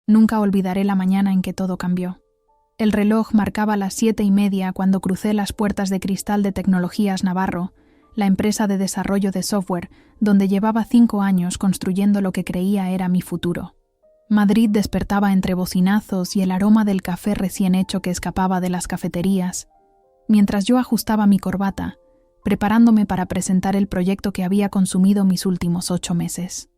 Nunca olvidaré la mañana en que todo cambió. El reloj marcaba las 7:30 cuando crucé las puertas de cristal de Tecnologías Navarro, la empresa de desarrollo de software, donde llevaba 5 años construyendo lo que creía era mi futuro. Madrid despertaba entre bocinazos y el aroma del café recién hecho que escapaba de las cafeterías, mientras yo ajustaba mi corbata, preparándome para presentar el proyecto que había consumido mis últimos 8 meses.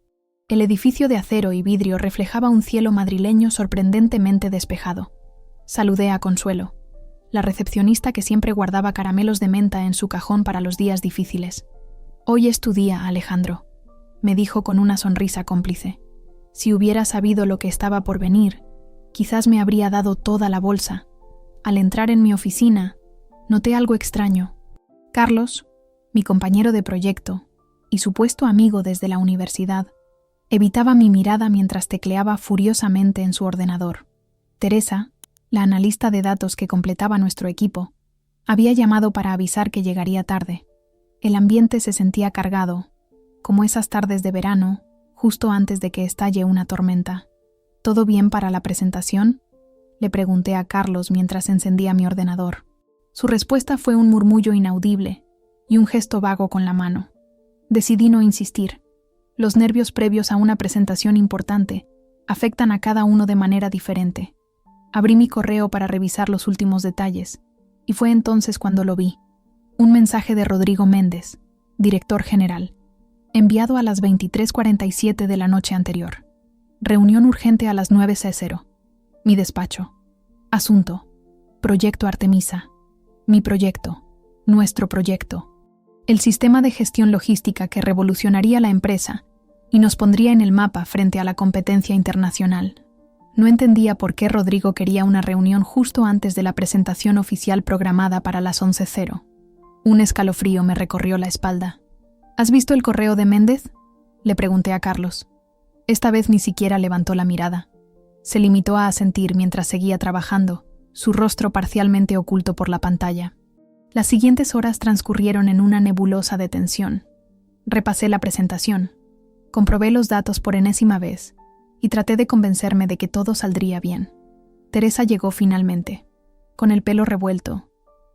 El edificio de acero y vidrio reflejaba un cielo madrileño sorprendentemente despejado. Saludé a Consuelo, la recepcionista que siempre guardaba caramelos de menta en su cajón para los días difíciles. «Hoy es tu día, Alejandro», me dijo con una sonrisa cómplice. Si hubiera sabido lo que estaba por venir, quizás me habría dado toda la bolsa. Al entrar en mi oficina, noté algo extraño. Carlos, mi compañero de proyecto y supuesto amigo desde la universidad, evitaba mi mirada mientras tecleaba furiosamente en su ordenador. Teresa, la analista de datos que completaba nuestro equipo, había llamado para avisar que llegaría tarde. El ambiente se sentía cargado, como esas tardes de verano, justo antes de que estalle una tormenta. ¿Todo bien para la presentación?, le pregunté a Carlos mientras encendía mi ordenador. Su respuesta fue un murmullo inaudible y un gesto vago con la mano. Decidí no insistir. Los nervios previos a una presentación importante afectan a cada uno de manera diferente. Abrí mi correo para revisar los últimos detalles, y fue entonces cuando lo vi. Un mensaje de Rodrigo Méndez, director general, enviado a las 23:47 de la noche anterior. Reunión urgente a las 9:00. Mi despacho. Asunto: Proyecto Artemisa. Mi proyecto. Nuestro proyecto. El sistema de gestión logística que revolucionaría la empresa y nos pondría en el mapa frente a la competencia internacional. No entendía por qué Rodrigo quería una reunión justo antes de la presentación oficial programada para las 11:00. Un escalofrío me recorrió la espalda. ¿Has visto el correo de Méndez?, le pregunté a Carlos. Esta vez ni siquiera levantó la mirada. Se limitó a asentir mientras seguía trabajando, su rostro parcialmente oculto por la pantalla. Las siguientes horas transcurrieron en una nebulosa de tensión. Repasé la presentación, comprobé los datos por enésima vez y traté de convencerme de que todo saldría bien. Teresa llegó finalmente, con el pelo revuelto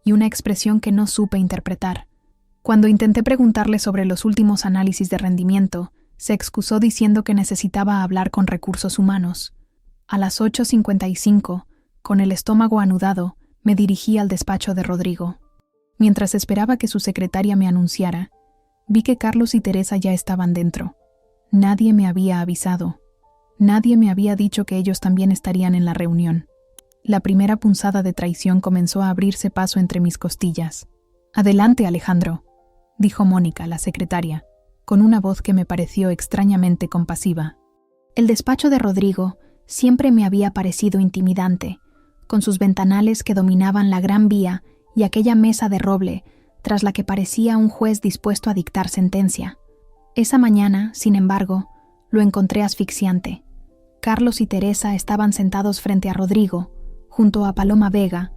y una expresión que no supe interpretar. Cuando intenté preguntarle sobre los últimos análisis de rendimiento, se excusó diciendo que necesitaba hablar con recursos humanos. A las 8:55, con el estómago anudado, me dirigí al despacho de Rodrigo. Mientras esperaba que su secretaria me anunciara, vi que Carlos y Teresa ya estaban dentro. Nadie me había avisado. Nadie me había dicho que ellos también estarían en la reunión. La primera punzada de traición comenzó a abrirse paso entre mis costillas. «Adelante, Alejandro», dijo Mónica, la secretaria, con una voz que me pareció extrañamente compasiva. El despacho de Rodrigo siempre me había parecido intimidante, con sus ventanales que dominaban la Gran Vía y aquella mesa de roble tras la que parecía un juez dispuesto a dictar sentencia. Esa mañana, sin embargo, lo encontré asfixiante. Carlos y Teresa estaban sentados frente a Rodrigo, junto a Paloma Vega,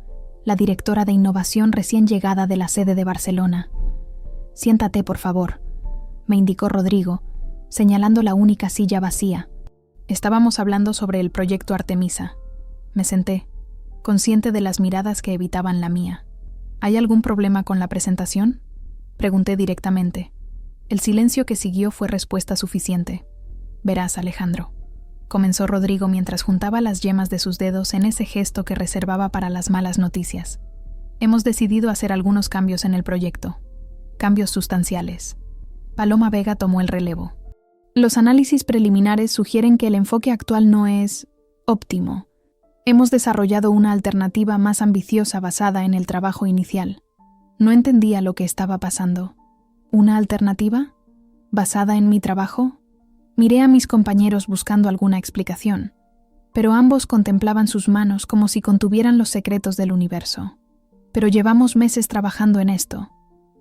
la directora de innovación recién llegada de la sede de Barcelona. «Siéntate, por favor», me indicó Rodrigo, señalando la única silla vacía. Estábamos hablando sobre el proyecto Artemisa. Me senté, consciente de las miradas que evitaban la mía. ¿Hay algún problema con la presentación?, pregunté directamente. El silencio que siguió fue respuesta suficiente. «Verás, Alejandro», comenzó Rodrigo mientras juntaba las yemas de sus dedos en ese gesto que reservaba para las malas noticias. «Hemos decidido hacer algunos cambios en el proyecto. Cambios sustanciales». Paloma Vega tomó el relevo. «Los análisis preliminares sugieren que el enfoque actual no es óptimo. Hemos desarrollado una alternativa más ambiciosa basada en el trabajo inicial». No entendía lo que estaba pasando. ¿Una alternativa? ¿Basada en mi trabajo? Miré a mis compañeros buscando alguna explicación, pero ambos contemplaban sus manos como si contuvieran los secretos del universo. «Pero llevamos meses trabajando en esto»,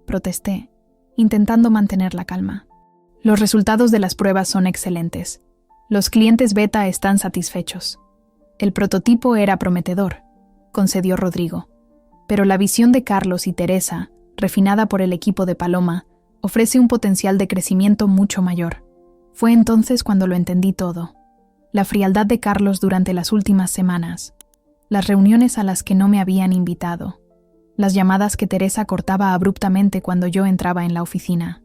protesté, intentando mantener la calma. «Los resultados de las pruebas son excelentes. Los clientes beta están satisfechos. El prototipo era prometedor», concedió Rodrigo. «Pero la visión de Carlos y Teresa, refinada por el equipo de Paloma, ofrece un potencial de crecimiento mucho mayor». Fue entonces cuando lo entendí todo. La frialdad de Carlos durante las últimas semanas, las reuniones a las que no me habían invitado, las llamadas que Teresa cortaba abruptamente cuando yo entraba en la oficina.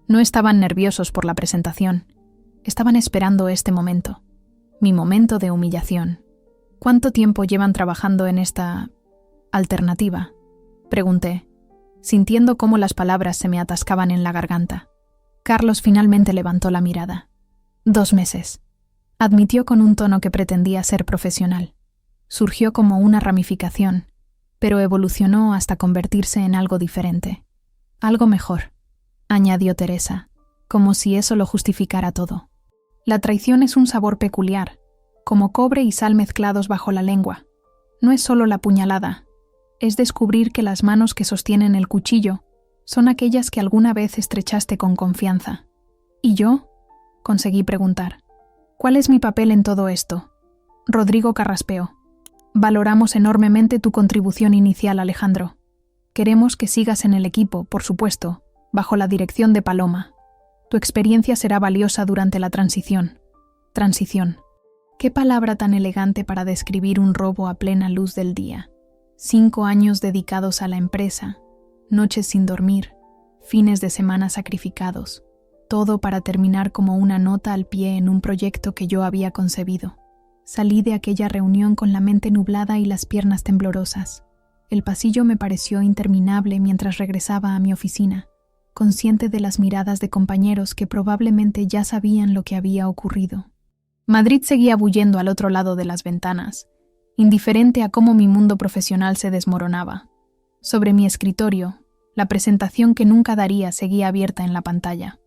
No estaban nerviosos por la presentación, estaban esperando este momento, mi momento de humillación. ¿Cuánto tiempo llevan trabajando en esta alternativa?, pregunté, sintiendo cómo las palabras se me atascaban en la garganta. Carlos finalmente levantó la mirada. 2 meses. Admitió con un tono que pretendía ser profesional. Surgió como una ramificación, pero evolucionó hasta convertirse en algo diferente. Algo mejor, añadió Teresa, como si eso lo justificara todo. La traición es un sabor peculiar, como cobre y sal mezclados bajo la lengua. No es solo la puñalada, es descubrir que las manos que sostienen el cuchillo son aquellas que alguna vez estrechaste con confianza. ¿Y yo?, conseguí preguntar. ¿Cuál es mi papel en todo esto? Rodrigo carraspeó. Valoramos enormemente tu contribución inicial, Alejandro. Queremos que sigas en el equipo, por supuesto, bajo la dirección de Paloma. Tu experiencia será valiosa durante la transición. Transición. Qué palabra tan elegante para describir un robo a plena luz del día. 5 años dedicados a la empresa, noches sin dormir, fines de semana sacrificados, todo para terminar como una nota al pie en un proyecto que yo había concebido. Salí de aquella reunión con la mente nublada y las piernas temblorosas. El pasillo me pareció interminable mientras regresaba a mi oficina, consciente de las miradas de compañeros que probablemente ya sabían lo que había ocurrido. Madrid seguía bulliendo al otro lado de las ventanas, indiferente a cómo mi mundo profesional se desmoronaba. Sobre mi escritorio, la presentación que nunca daría seguía abierta en la pantalla.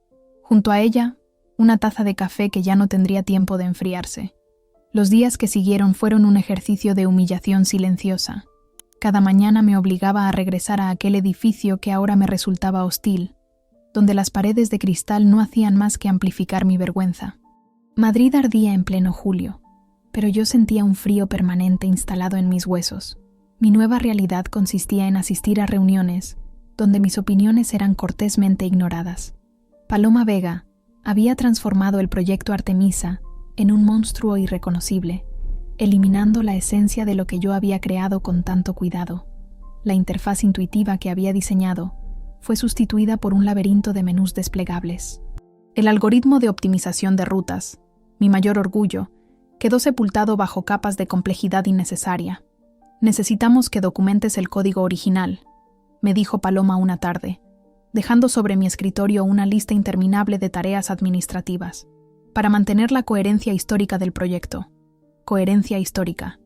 Junto a ella, una taza de café que ya no tendría tiempo de enfriarse. Los días que siguieron fueron un ejercicio de humillación silenciosa. Cada mañana me obligaba a regresar a aquel edificio que ahora me resultaba hostil, donde las paredes de cristal no hacían más que amplificar mi vergüenza. Madrid ardía en pleno julio, pero yo sentía un frío permanente instalado en mis huesos. Mi nueva realidad consistía en asistir a reuniones donde mis opiniones eran cortésmente ignoradas. Paloma Vega había transformado el proyecto Artemisa en un monstruo irreconocible, eliminando la esencia de lo que yo había creado con tanto cuidado. La interfaz intuitiva que había diseñado fue sustituida por un laberinto de menús desplegables. El algoritmo de optimización de rutas, mi mayor orgullo, quedó sepultado bajo capas de complejidad innecesaria. Necesitamos que documentes el código original, me dijo Paloma una tarde, dejando sobre mi escritorio una lista interminable de tareas administrativas, para mantener la coherencia histórica del proyecto. Coherencia histórica,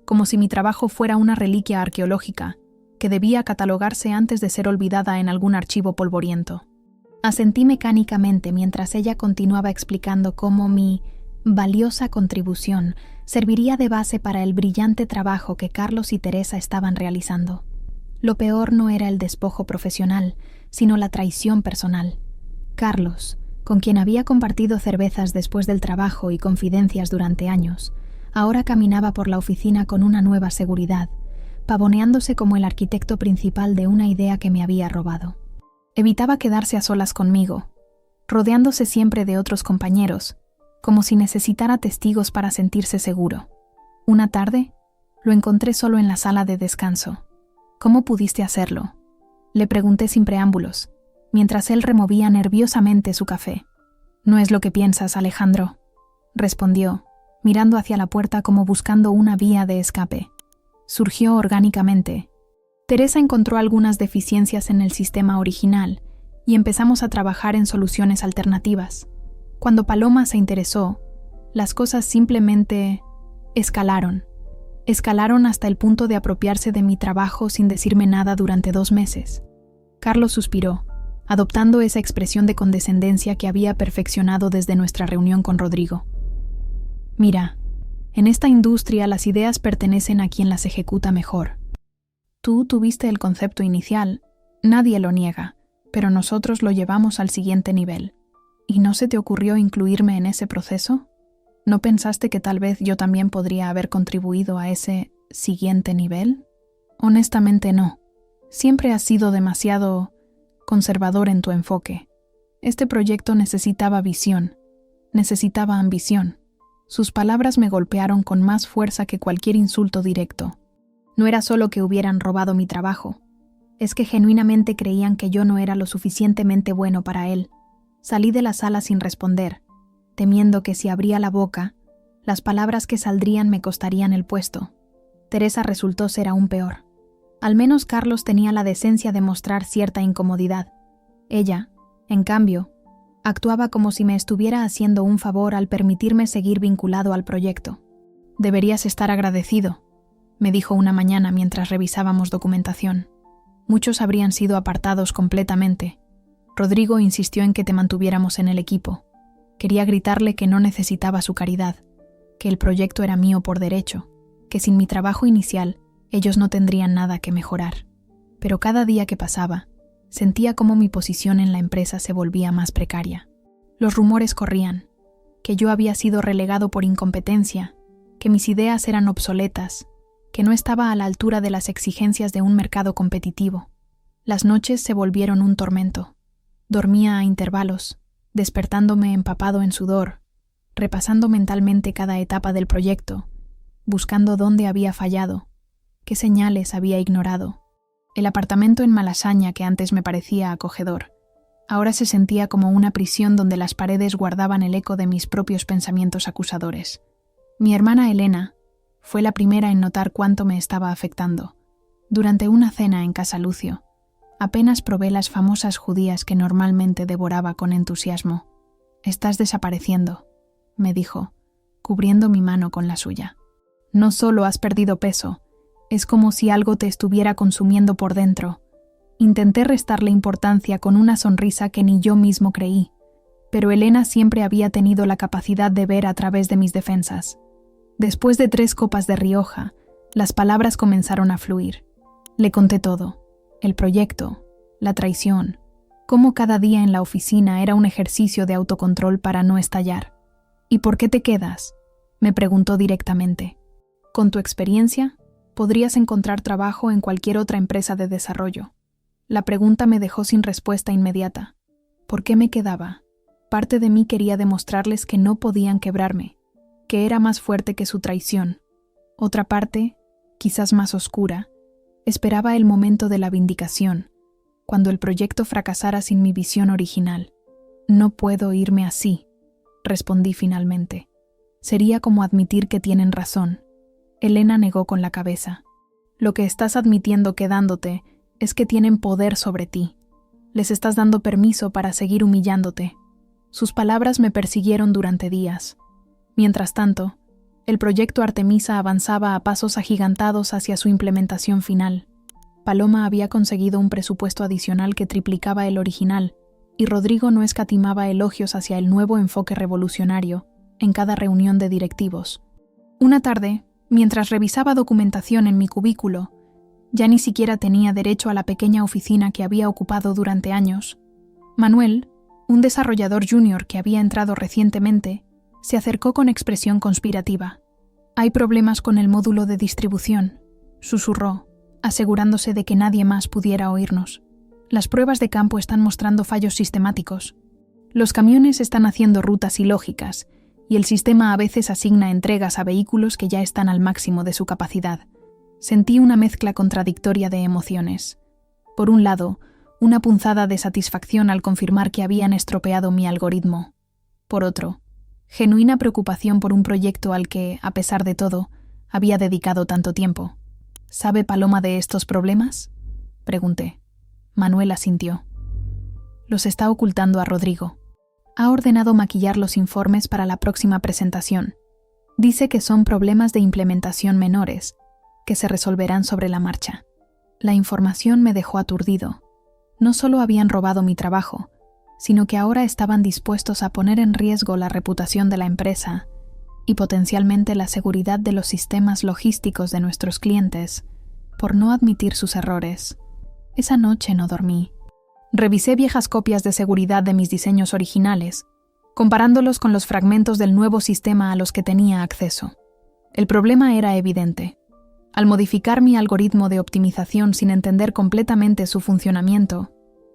como si mi trabajo fuera una reliquia arqueológica que debía catalogarse antes de ser olvidada en algún archivo polvoriento. Asentí mecánicamente mientras ella continuaba explicando cómo mi valiosa contribución serviría de base para el brillante trabajo que Carlos y Teresa estaban realizando. Lo peor no era el despojo profesional, sino la traición personal. Carlos, con quien había compartido cervezas después del trabajo y confidencias durante años, ahora caminaba por la oficina con una nueva seguridad, pavoneándose como el arquitecto principal de una idea que me había robado. Evitaba quedarse a solas conmigo, rodeándose siempre de otros compañeros, como si necesitara testigos para sentirse seguro. Una tarde, lo encontré solo en la sala de descanso. ¿Cómo pudiste hacerlo?, le pregunté sin preámbulos, mientras él removía nerviosamente su café. No es lo que piensas, Alejandro, respondió, mirando hacia la puerta como buscando una vía de escape. Surgió orgánicamente. Teresa encontró algunas deficiencias en el sistema original y empezamos a trabajar en soluciones alternativas. Cuando Paloma se interesó, las cosas simplemente escalaron. Escalaron hasta el punto de apropiarse de mi trabajo sin decirme nada durante 2 meses. Carlos suspiró, adoptando esa expresión de condescendencia que había perfeccionado desde nuestra reunión con Rodrigo. Mira, en esta industria las ideas pertenecen a quien las ejecuta mejor. Tú tuviste el concepto inicial, nadie lo niega, pero nosotros lo llevamos al siguiente nivel. ¿Y no se te ocurrió incluirme en ese proceso? ¿No pensaste que tal vez yo también podría haber contribuido a ese siguiente nivel? Honestamente no. Siempre has sido demasiado conservador en tu enfoque. Este proyecto necesitaba visión, necesitaba ambición. Sus palabras me golpearon con más fuerza que cualquier insulto directo. No era solo que hubieran robado mi trabajo, es que genuinamente creían que yo no era lo suficientemente bueno para él. Salí de la sala sin responder, temiendo que si abría la boca, las palabras que saldrían me costarían el puesto. Teresa resultó ser aún peor. Al menos Carlos tenía la decencia de mostrar cierta incomodidad. Ella, en cambio, actuaba como si me estuviera haciendo un favor al permitirme seguir vinculado al proyecto. «Deberías estar agradecido», me dijo una mañana mientras revisábamos documentación. «Muchos habrían sido apartados completamente. Rodrigo insistió en que te mantuviéramos en el equipo. Quería gritarle que no necesitaba su caridad, que el proyecto era mío por derecho, que sin mi trabajo inicial ellos no tendrían nada que mejorar. Pero cada día que pasaba, sentía cómo mi posición en la empresa se volvía más precaria. Los rumores corrían, que yo había sido relegado por incompetencia, que mis ideas eran obsoletas, que no estaba a la altura de las exigencias de un mercado competitivo. Las noches se volvieron un tormento. Dormía a intervalos, despertándome empapado en sudor, repasando mentalmente cada etapa del proyecto, buscando dónde había fallado, qué señales había ignorado. El apartamento en Malasaña, que antes me parecía acogedor, ahora se sentía como una prisión donde las paredes guardaban el eco de mis propios pensamientos acusadores. Mi hermana Elena fue la primera en notar cuánto me estaba afectando. Durante una cena en casa Lucio, apenas probé las famosas judías que normalmente devoraba con entusiasmo. «Estás desapareciendo», me dijo, cubriendo mi mano con la suya. «No solo has perdido peso, es como si algo te estuviera consumiendo por dentro». Intenté restarle importancia con una sonrisa que ni yo mismo creí, pero Elena siempre había tenido la capacidad de ver a través de mis defensas. Después de 3 copas de Rioja, las palabras comenzaron a fluir. Le conté todo: el proyecto, la traición, cómo cada día en la oficina era un ejercicio de autocontrol para no estallar. «¿Y por qué te quedas?», me preguntó directamente. «Con tu experiencia, podrías encontrar trabajo en cualquier otra empresa de desarrollo». La pregunta me dejó sin respuesta inmediata. ¿Por qué me quedaba? Parte de mí quería demostrarles que no podían quebrarme, que era más fuerte que su traición. Otra parte, quizás más oscura, esperaba el momento de la vindicación, cuando el proyecto fracasara sin mi visión original. «No puedo irme así», respondí finalmente. «Sería como admitir que tienen razón». Elena negó con la cabeza. «Lo que estás admitiendo quedándote es que tienen poder sobre ti. Les estás dando permiso para seguir humillándote». Sus palabras me persiguieron durante días. Mientras tanto, el proyecto Artemisa avanzaba a pasos agigantados hacia su implementación final. Paloma había conseguido un presupuesto adicional que triplicaba el original, y Rodrigo no escatimaba elogios hacia el nuevo enfoque revolucionario en cada reunión de directivos. Una tarde, mientras revisaba documentación en mi cubículo, ya ni siquiera tenía derecho a la pequeña oficina que había ocupado durante años. Manuel, un desarrollador junior que había entrado recientemente, se acercó con expresión conspirativa. «Hay problemas con el módulo de distribución», susurró, asegurándose de que nadie más pudiera oírnos. «Las pruebas de campo están mostrando fallos sistemáticos. Los camiones están haciendo rutas ilógicas, y el sistema a veces asigna entregas a vehículos que ya están al máximo de su capacidad». Sentí una mezcla contradictoria de emociones. Por un lado, una punzada de satisfacción al confirmar que habían estropeado mi algoritmo. Por otro, genuina preocupación por un proyecto al que, a pesar de todo, había dedicado tanto tiempo. «¿Sabe Paloma de estos problemas?», pregunté. Manuel asintió. «Los está ocultando a Rodrigo. Ha ordenado maquillar los informes para la próxima presentación. Dice que son problemas de implementación menores, que se resolverán sobre la marcha». La información me dejó aturdido. No solo habían robado mi trabajo, sino que ahora estaban dispuestos a poner en riesgo la reputación de la empresa y potencialmente la seguridad de los sistemas logísticos de nuestros clientes, por no admitir sus errores. Esa noche no dormí. Revisé viejas copias de seguridad de mis diseños originales, comparándolos con los fragmentos del nuevo sistema a los que tenía acceso. El problema era evidente. Al modificar mi algoritmo de optimización sin entender completamente su funcionamiento,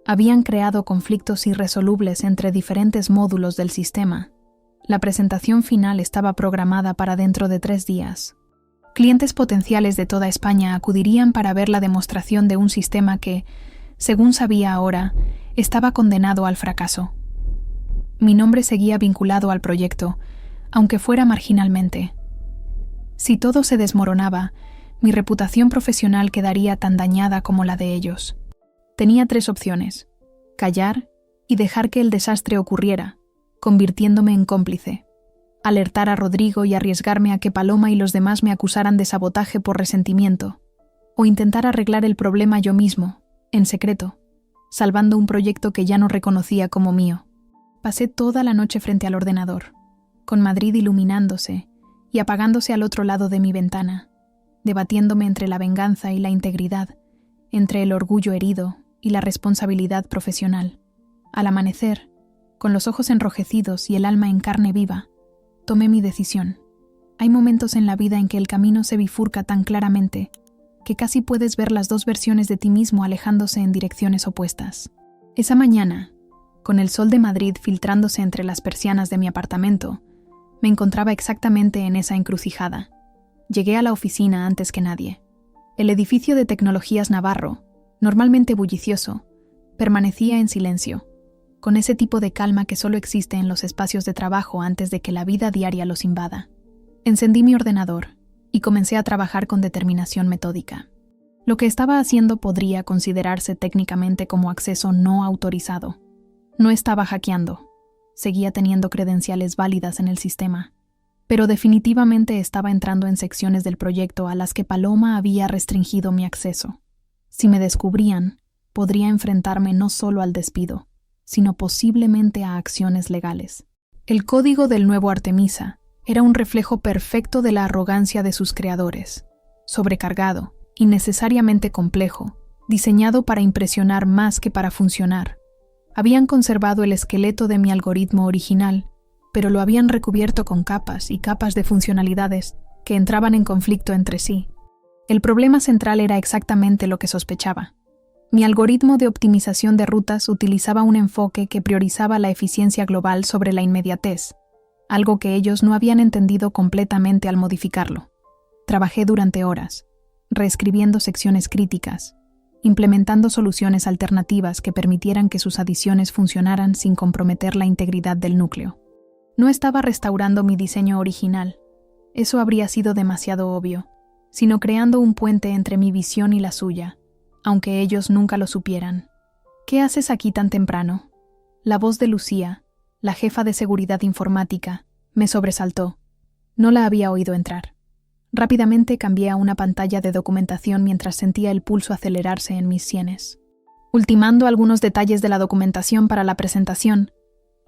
habían creado conflictos irresolubles entre diferentes módulos del sistema. La presentación final estaba programada para dentro de 3 días. Clientes potenciales de toda España acudirían para ver la demostración de un sistema que, según sabía ahora, estaba condenado al fracaso. Mi nombre seguía vinculado al proyecto, aunque fuera marginalmente. Si todo se desmoronaba, mi reputación profesional quedaría tan dañada como la de ellos. Tenía 3 opciones: callar y dejar que el desastre ocurriera, convirtiéndome en cómplice; alertar a Rodrigo y arriesgarme a que Paloma y los demás me acusaran de sabotaje por resentimiento; o intentar arreglar el problema yo mismo, en secreto, salvando un proyecto que ya no reconocía como mío. Pasé toda la noche frente al ordenador, con Madrid iluminándose y apagándose al otro lado de mi ventana, debatiéndome entre la venganza y la integridad, entre el orgullo herido y la responsabilidad profesional. Al amanecer, con los ojos enrojecidos y el alma en carne viva, tomé mi decisión. Hay momentos en la vida en que el camino se bifurca tan claramente que casi puedes ver las 2 versiones de ti mismo alejándose en direcciones opuestas. Esa mañana, con el sol de Madrid filtrándose entre las persianas de mi apartamento, me encontraba exactamente en esa encrucijada. Llegué a la oficina antes que nadie. El edificio de Tecnologías Navarro, normalmente bullicioso, permanecía en silencio, con ese tipo de calma que solo existe en los espacios de trabajo antes de que la vida diaria los invada. Encendí mi ordenador y comencé a trabajar con determinación metódica. Lo que estaba haciendo podría considerarse técnicamente como acceso no autorizado. No estaba hackeando. Seguía teniendo credenciales válidas en el sistema, pero definitivamente estaba entrando en secciones del proyecto a las que Paloma había restringido mi acceso. Si me descubrían, podría enfrentarme no solo al despido, sino posiblemente a acciones legales. El código del nuevo Artemisa era un reflejo perfecto de la arrogancia de sus creadores, sobrecargado, innecesariamente complejo, diseñado para impresionar más que para funcionar. Habían conservado el esqueleto de mi algoritmo original, pero lo habían recubierto con capas y capas de funcionalidades que entraban en conflicto entre sí. El problema central era exactamente lo que sospechaba. Mi algoritmo de optimización de rutas utilizaba un enfoque que priorizaba la eficiencia global sobre la inmediatez, algo que ellos no habían entendido completamente al modificarlo. Trabajé durante horas, reescribiendo secciones críticas, implementando soluciones alternativas que permitieran que sus adiciones funcionaran sin comprometer la integridad del núcleo. No estaba restaurando mi diseño original, eso habría sido demasiado obvio, sino creando un puente entre mi visión y la suya, aunque ellos nunca lo supieran. ¿Qué haces aquí tan temprano? La voz de Lucía, la jefa de seguridad informática, me sobresaltó. No la había oído entrar. Rápidamente cambié a una pantalla de documentación mientras sentía el pulso acelerarse en mis sienes. Ultimando algunos detalles de la documentación para la presentación,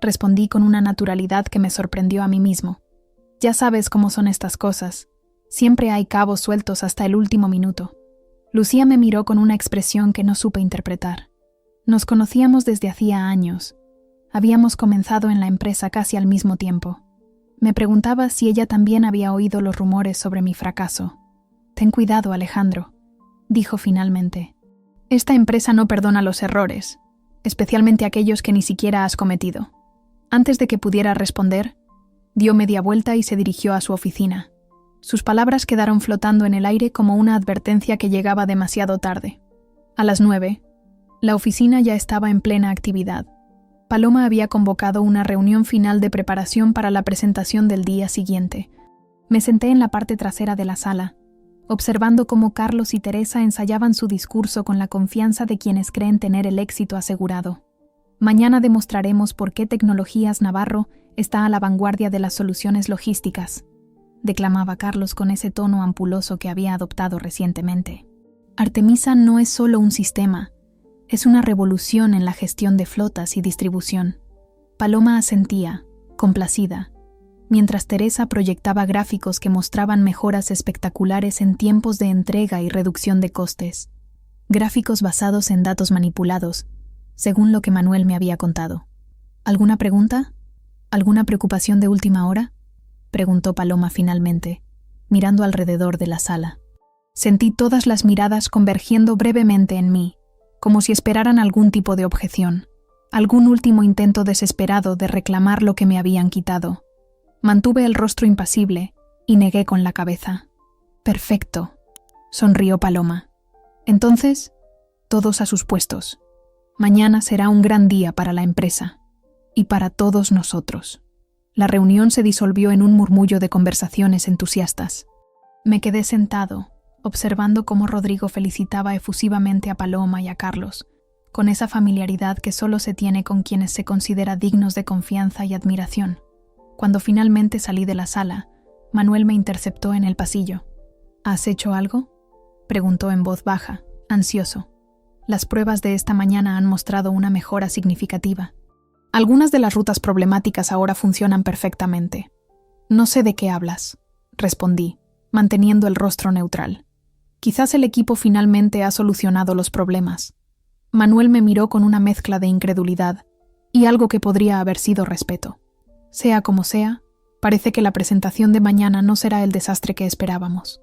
respondí con una naturalidad que me sorprendió a mí mismo. Ya sabes cómo son estas cosas. Siempre hay cabos sueltos hasta el último minuto. Lucía me miró con una expresión que no supe interpretar. Nos conocíamos desde hacía años. Habíamos comenzado en la empresa casi al mismo tiempo. Me preguntaba si ella también había oído los rumores sobre mi fracaso. «Ten cuidado, Alejandro», dijo finalmente. «Esta empresa no perdona los errores, especialmente aquellos que ni siquiera has cometido». Antes de que pudiera responder, dio media vuelta y se dirigió a su oficina. Sus palabras quedaron flotando en el aire como una advertencia que llegaba demasiado tarde. A las 9, la oficina ya estaba en plena actividad. Paloma había convocado una reunión final de preparación para la presentación del día siguiente. Me senté en la parte trasera de la sala, observando cómo Carlos y Teresa ensayaban su discurso con la confianza de quienes creen tener el éxito asegurado. Mañana demostraremos por qué Tecnologías Navarro está a la vanguardia de las soluciones logísticas, declamaba Carlos con ese tono ampuloso que había adoptado recientemente. Artemisa no es solo un sistema, es una revolución en la gestión de flotas y distribución. Paloma asentía, complacida, mientras Teresa proyectaba gráficos que mostraban mejoras espectaculares en tiempos de entrega y reducción de costes. Gráficos basados en datos manipulados, según lo que Manuel me había contado. ¿Alguna pregunta? ¿Alguna preocupación de última hora?, preguntó Paloma finalmente, mirando alrededor de la sala. Sentí todas las miradas convergiendo brevemente en mí, como si esperaran algún tipo de objeción, algún último intento desesperado de reclamar lo que me habían quitado. Mantuve el rostro impasible y negué con la cabeza. «Perfecto», sonrió Paloma. «Entonces, todos a sus puestos. Mañana será un gran día para la empresa y para todos nosotros». La reunión se disolvió en un murmullo de conversaciones entusiastas. Me quedé sentado, observando cómo Rodrigo felicitaba efusivamente a Paloma y a Carlos, con esa familiaridad que solo se tiene con quienes se considera dignos de confianza y admiración. Cuando finalmente salí de la sala, Manuel me interceptó en el pasillo. «¿Has hecho algo?», preguntó en voz baja, ansioso. Las pruebas de esta mañana han mostrado una mejora significativa. Algunas de las rutas problemáticas ahora funcionan perfectamente. «No sé de qué hablas», respondí, manteniendo el rostro neutral. «Quizás el equipo finalmente ha solucionado los problemas». Manuel me miró con una mezcla de incredulidad y algo que podría haber sido respeto. Sea como sea, parece que la presentación de mañana no será el desastre que esperábamos.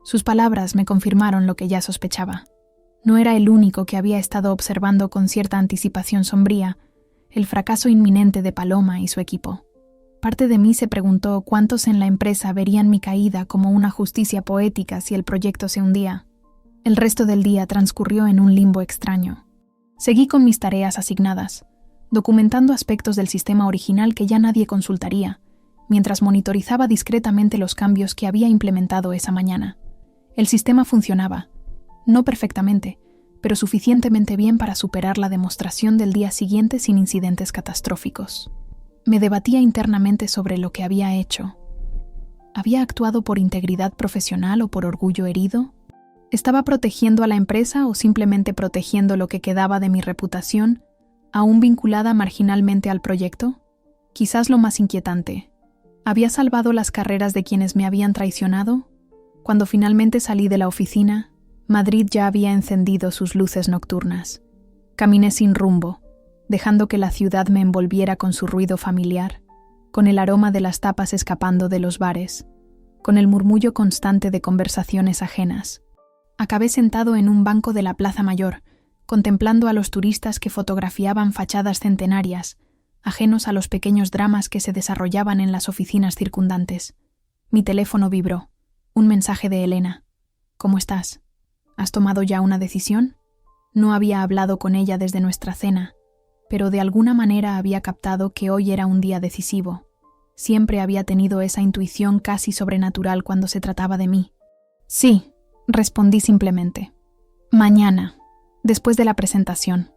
Sus palabras me confirmaron lo que ya sospechaba. No era el único que había estado observando con cierta anticipación sombría el fracaso inminente de Paloma y su equipo. Parte de mí se preguntó cuántos en la empresa verían mi caída como una justicia poética si el proyecto se hundía. El resto del día transcurrió en un limbo extraño. Seguí con mis tareas asignadas, documentando aspectos del sistema original que ya nadie consultaría, mientras monitorizaba discretamente los cambios que había implementado esa mañana. El sistema funcionaba, no perfectamente, pero suficientemente bien para superar la demostración del día siguiente sin incidentes catastróficos. Me debatía internamente sobre lo que había hecho. ¿Había actuado por integridad profesional o por orgullo herido? ¿Estaba protegiendo a la empresa o simplemente protegiendo lo que quedaba de mi reputación, aún vinculada marginalmente al proyecto? Quizás lo más inquietante, ¿había salvado las carreras de quienes me habían traicionado? Cuando finalmente salí de la oficina, Madrid ya había encendido sus luces nocturnas. Caminé sin rumbo, dejando que la ciudad me envolviera con su ruido familiar, con el aroma de las tapas escapando de los bares, con el murmullo constante de conversaciones ajenas. Acabé sentado en un banco de la Plaza Mayor, contemplando a los turistas que fotografiaban fachadas centenarias, ajenos a los pequeños dramas que se desarrollaban en las oficinas circundantes. Mi teléfono vibró. Un mensaje de Elena. «¿Cómo estás? ¿Has tomado ya una decisión?». No había hablado con ella desde nuestra cena, pero de alguna manera había captado que hoy era un día decisivo. Siempre había tenido esa intuición casi sobrenatural cuando se trataba de mí. «Sí», respondí simplemente. «Mañana, después de la presentación».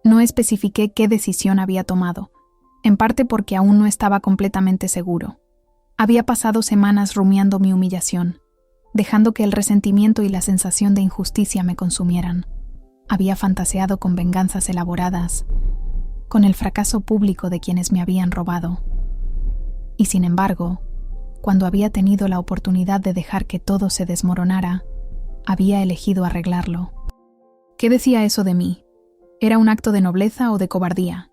No especifiqué qué decisión había tomado, en parte porque aún no estaba completamente seguro. Había pasado semanas rumiando mi humillación, dejando que el resentimiento y la sensación de injusticia me consumieran. Había fantaseado con venganzas elaboradas, con el fracaso público de quienes me habían robado. Y sin embargo, cuando había tenido la oportunidad de dejar que todo se desmoronara, había elegido arreglarlo. ¿Qué decía eso de mí? ¿Era un acto de nobleza o de cobardía?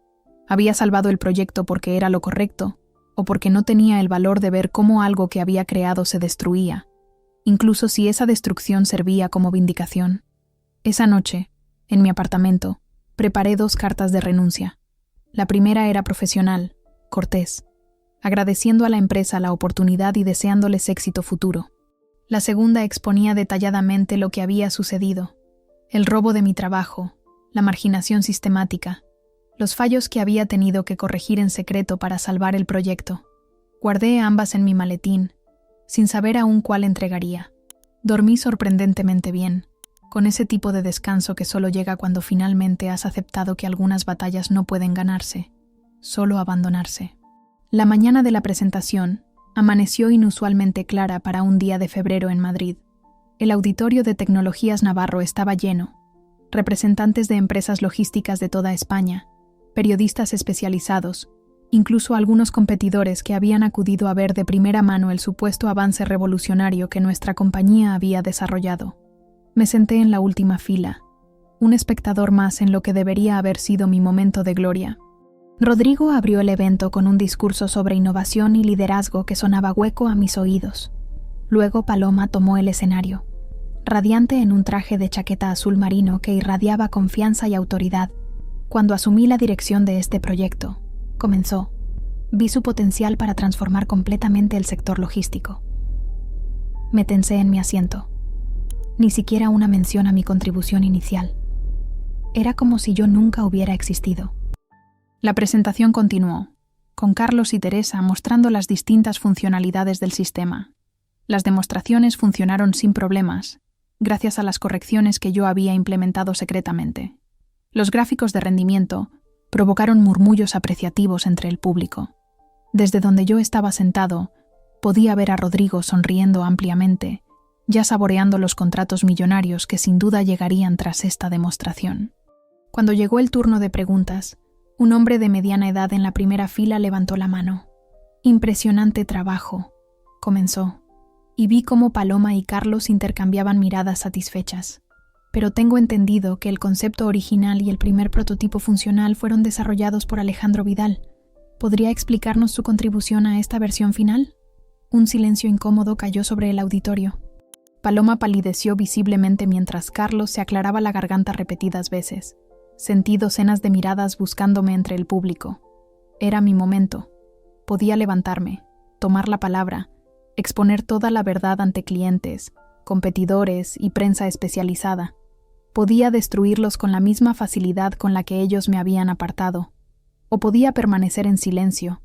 ¿Había salvado el proyecto porque era lo correcto, o porque no tenía el valor de ver cómo algo que había creado se destruía, incluso si esa destrucción servía como vindicación? Esa noche, en mi apartamento, preparé 2 cartas de renuncia. La primera era profesional, cortés, agradeciendo a la empresa la oportunidad y deseándoles éxito futuro. La segunda exponía detalladamente lo que había sucedido: el robo de mi trabajo, la marginación sistemática, los fallos que había tenido que corregir en secreto para salvar el proyecto. Guardé ambas en mi maletín, sin saber aún cuál entregaría. Dormí sorprendentemente bien, con ese tipo de descanso que solo llega cuando finalmente has aceptado que algunas batallas no pueden ganarse, solo abandonarse. La mañana de la presentación amaneció inusualmente clara para un día de febrero en Madrid. El auditorio de Tecnologías Navarro estaba lleno. Representantes de empresas logísticas de toda España, periodistas especializados, incluso algunos competidores que habían acudido a ver de primera mano el supuesto avance revolucionario que nuestra compañía había desarrollado. Me senté en la última fila, un espectador más en lo que debería haber sido mi momento de gloria. Rodrigo abrió el evento con un discurso sobre innovación y liderazgo que sonaba hueco a mis oídos. Luego Paloma tomó el escenario, radiante en un traje de chaqueta azul marino que irradiaba confianza y autoridad. Cuando asumí la dirección de este proyecto, comenzó: Vi su potencial para transformar completamente el sector logístico. Me tensé en mi asiento. Ni siquiera una mención a mi contribución inicial. Era como si yo nunca hubiera existido. La presentación continuó, con Carlos y Teresa mostrando las distintas funcionalidades del sistema. Las demostraciones funcionaron sin problemas, gracias a las correcciones que yo había implementado secretamente. Los gráficos de rendimiento provocaron murmullos apreciativos entre el público. Desde donde yo estaba sentado, podía ver a Rodrigo sonriendo ampliamente, ya saboreando los contratos millonarios que sin duda llegarían tras esta demostración. Cuando llegó el turno de preguntas, un hombre de mediana edad en la primera fila levantó la mano. «Impresionante trabajo», comenzó, y vi cómo Paloma y Carlos intercambiaban miradas satisfechas. Pero tengo entendido que el concepto original y el primer prototipo funcional fueron desarrollados por Alejandro Vidal. ¿Podría explicarnos su contribución a esta versión final? Un silencio incómodo cayó sobre el auditorio. Paloma palideció visiblemente mientras Carlos se aclaraba la garganta repetidas veces. Sentí docenas de miradas buscándome entre el público. Era mi momento. Podía levantarme, tomar la palabra, exponer toda la verdad ante clientes, competidores y prensa especializada. Podía destruirlos con la misma facilidad con la que ellos me habían apartado. O podía permanecer en silencio,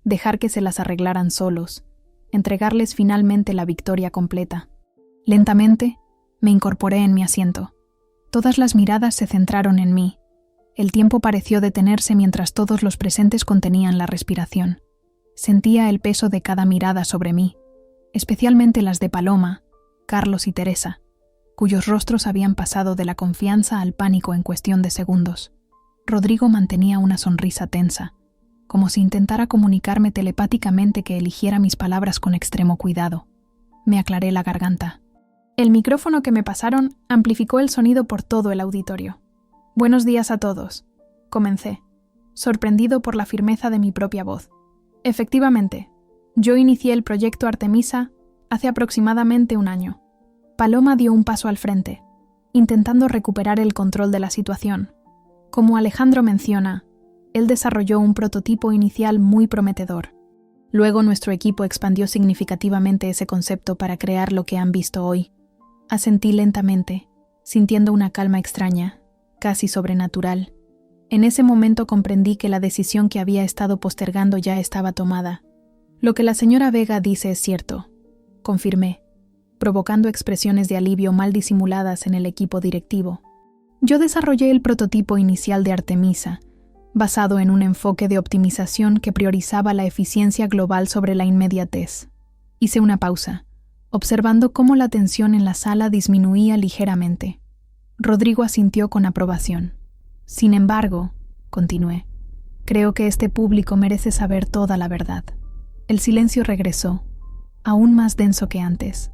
dejar que se las arreglaran solos, entregarles finalmente la victoria completa. Lentamente, me incorporé en mi asiento. Todas las miradas se centraron en mí. El tiempo pareció detenerse mientras todos los presentes contenían la respiración. Sentía el peso de cada mirada sobre mí, especialmente las de Paloma, Carlos y Teresa, cuyos rostros habían pasado de la confianza al pánico en cuestión de segundos. Rodrigo mantenía una sonrisa tensa, como si intentara comunicarme telepáticamente que eligiera mis palabras con extremo cuidado. Me aclaré la garganta. El micrófono que me pasaron amplificó el sonido por todo el auditorio. «Buenos días a todos», comencé, sorprendido por la firmeza de mi propia voz. Efectivamente, yo inicié el proyecto Artemisa hace aproximadamente un año. Paloma dio un paso al frente, intentando recuperar el control de la situación. Como Alejandro menciona, él desarrolló un prototipo inicial muy prometedor. Luego nuestro equipo expandió significativamente ese concepto para crear lo que han visto hoy. Asentí lentamente, sintiendo una calma extraña, casi sobrenatural. En ese momento comprendí que la decisión que había estado postergando ya estaba tomada. Lo que la señora Vega dice es cierto, confirmé, provocando expresiones de alivio mal disimuladas en el equipo directivo. Yo desarrollé el prototipo inicial de Artemisa, basado en un enfoque de optimización que priorizaba la eficiencia global sobre la inmediatez. Hice una pausa, observando cómo la tensión en la sala disminuía ligeramente. Rodrigo asintió con aprobación. Sin embargo, continué, creo que este público merece saber toda la verdad. El silencio regresó, aún más denso que antes.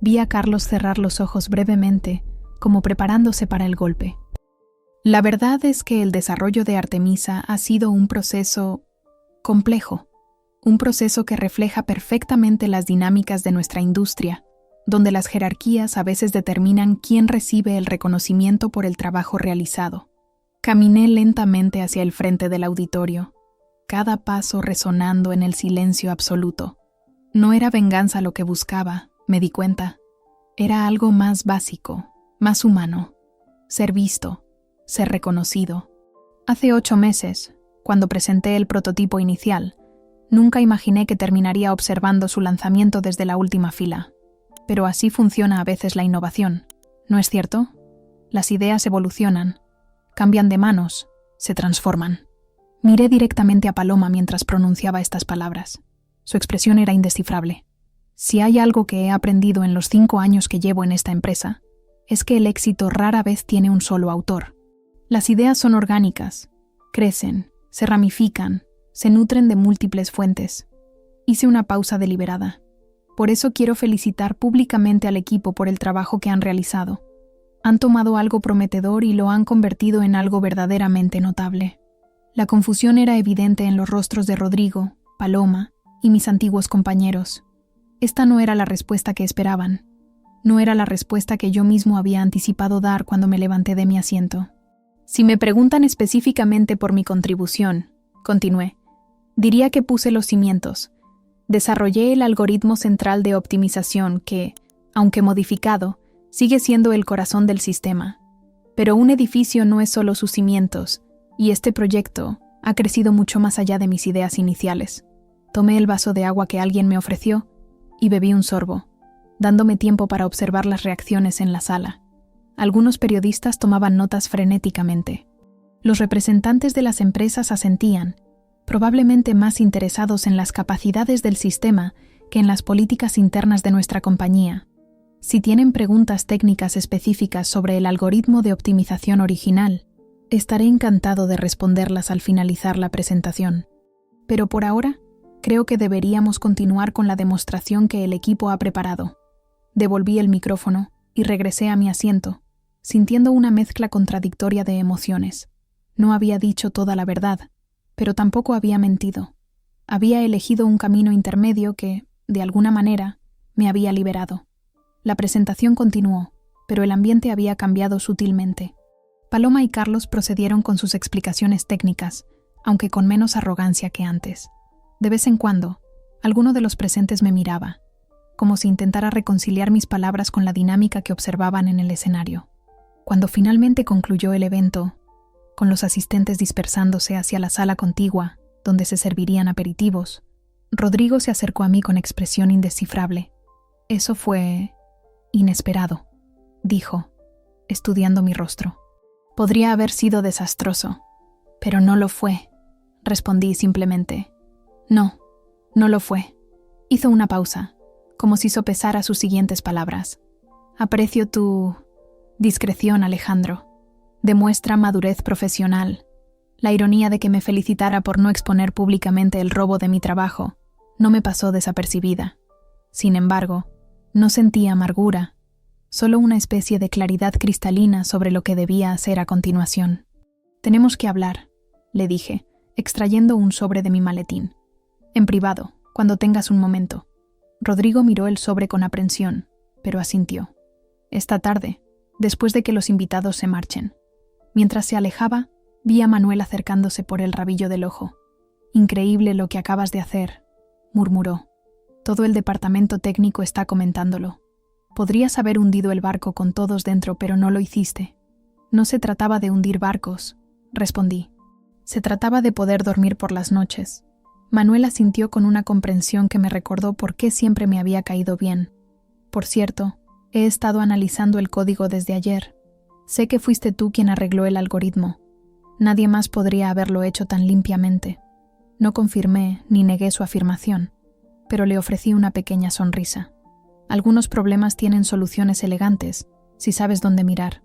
Vi a Carlos cerrar los ojos brevemente, como preparándose para el golpe. La verdad es que el desarrollo de Artemisa ha sido un proceso complejo, un proceso que refleja perfectamente las dinámicas de nuestra industria, donde las jerarquías a veces determinan quién recibe el reconocimiento por el trabajo realizado. Caminé lentamente hacia el frente del auditorio, cada paso resonando en el silencio absoluto. No era venganza lo que buscaba, me di cuenta. Era algo más básico, más humano. Ser visto, ser reconocido. Hace 8 meses, cuando presenté el prototipo inicial, nunca imaginé que terminaría observando su lanzamiento desde la última fila. Pero así funciona a veces la innovación, ¿no es cierto? Las ideas evolucionan, cambian de manos, se transforman. Miré directamente a Paloma mientras pronunciaba estas palabras. Su expresión era indescifrable. Si hay algo que he aprendido en los 5 años que llevo en esta empresa, es que el éxito rara vez tiene un solo autor. Las ideas son orgánicas, crecen, se ramifican, se nutren de múltiples fuentes. Hice una pausa deliberada. Por eso quiero felicitar públicamente al equipo por el trabajo que han realizado. Han tomado algo prometedor y lo han convertido en algo verdaderamente notable. La confusión era evidente en los rostros de Rodrigo, Paloma y mis antiguos compañeros. Esta no era la respuesta que esperaban. No era la respuesta que yo mismo había anticipado dar cuando me levanté de mi asiento. Si me preguntan específicamente por mi contribución, continué, Diría que puse los cimientos. Desarrollé el algoritmo central de optimización que, aunque modificado, sigue siendo el corazón del sistema. Pero un edificio no es solo sus cimientos, y este proyecto ha crecido mucho más allá de mis ideas iniciales. Tomé el vaso de agua que alguien me ofreció y bebí un sorbo, dándome tiempo para observar las reacciones en la sala. Algunos periodistas tomaban notas frenéticamente. Los representantes de las empresas asentían, probablemente más interesados en las capacidades del sistema que en las políticas internas de nuestra compañía. Si tienen preguntas técnicas específicas sobre el algoritmo de optimización original, estaré encantado de responderlas al finalizar la presentación. Pero por ahora, creo que deberíamos continuar con la demostración que el equipo ha preparado. Devolví el micrófono y regresé a mi asiento, sintiendo una mezcla contradictoria de emociones. No había dicho toda la verdad, pero tampoco había mentido. Había elegido un camino intermedio que, de alguna manera, me había liberado. La presentación continuó, pero el ambiente había cambiado sutilmente. Paloma y Carlos procedieron con sus explicaciones técnicas, aunque con menos arrogancia que antes. De vez en cuando, alguno de los presentes me miraba, como si intentara reconciliar mis palabras con la dinámica que observaban en el escenario. Cuando finalmente concluyó el evento, con los asistentes dispersándose hacia la sala contigua, donde se servirían aperitivos, Rodrigo se acercó a mí con expresión indescifrable. Eso fue inesperado, dijo, estudiando mi rostro. Podría haber sido desastroso, pero no lo fue, respondí simplemente. No, no lo fue. Hizo una pausa, como si sopesara sus siguientes palabras. Aprecio tu discreción, Alejandro. Demuestra madurez profesional. La ironía de que me felicitara por no exponer públicamente el robo de mi trabajo no me pasó desapercibida. Sin embargo, no sentí amargura, solo una especie de claridad cristalina sobre lo que debía hacer a continuación. Tenemos que hablar, le dije, extrayendo un sobre de mi maletín. En privado, cuando tengas un momento. Rodrigo miró el sobre con aprensión, pero asintió. Esta tarde, después de que los invitados se marchen. Mientras se alejaba, vi a Manuel acercándose por el rabillo del ojo. Increíble lo que acabas de hacer, murmuró. Todo el departamento técnico está comentándolo. Podrías haber hundido el barco con todos dentro, pero no lo hiciste. No se trataba de hundir barcos, respondí. Se trataba de poder dormir por las noches. Manuel asintió con una comprensión que me recordó por qué siempre me había caído bien. Por cierto, he estado analizando el código desde ayer. Sé que fuiste tú quien arregló el algoritmo. Nadie más podría haberlo hecho tan limpiamente. No confirmé ni negué su afirmación, pero le ofrecí una pequeña sonrisa. Algunos problemas tienen soluciones elegantes, si sabes dónde mirar.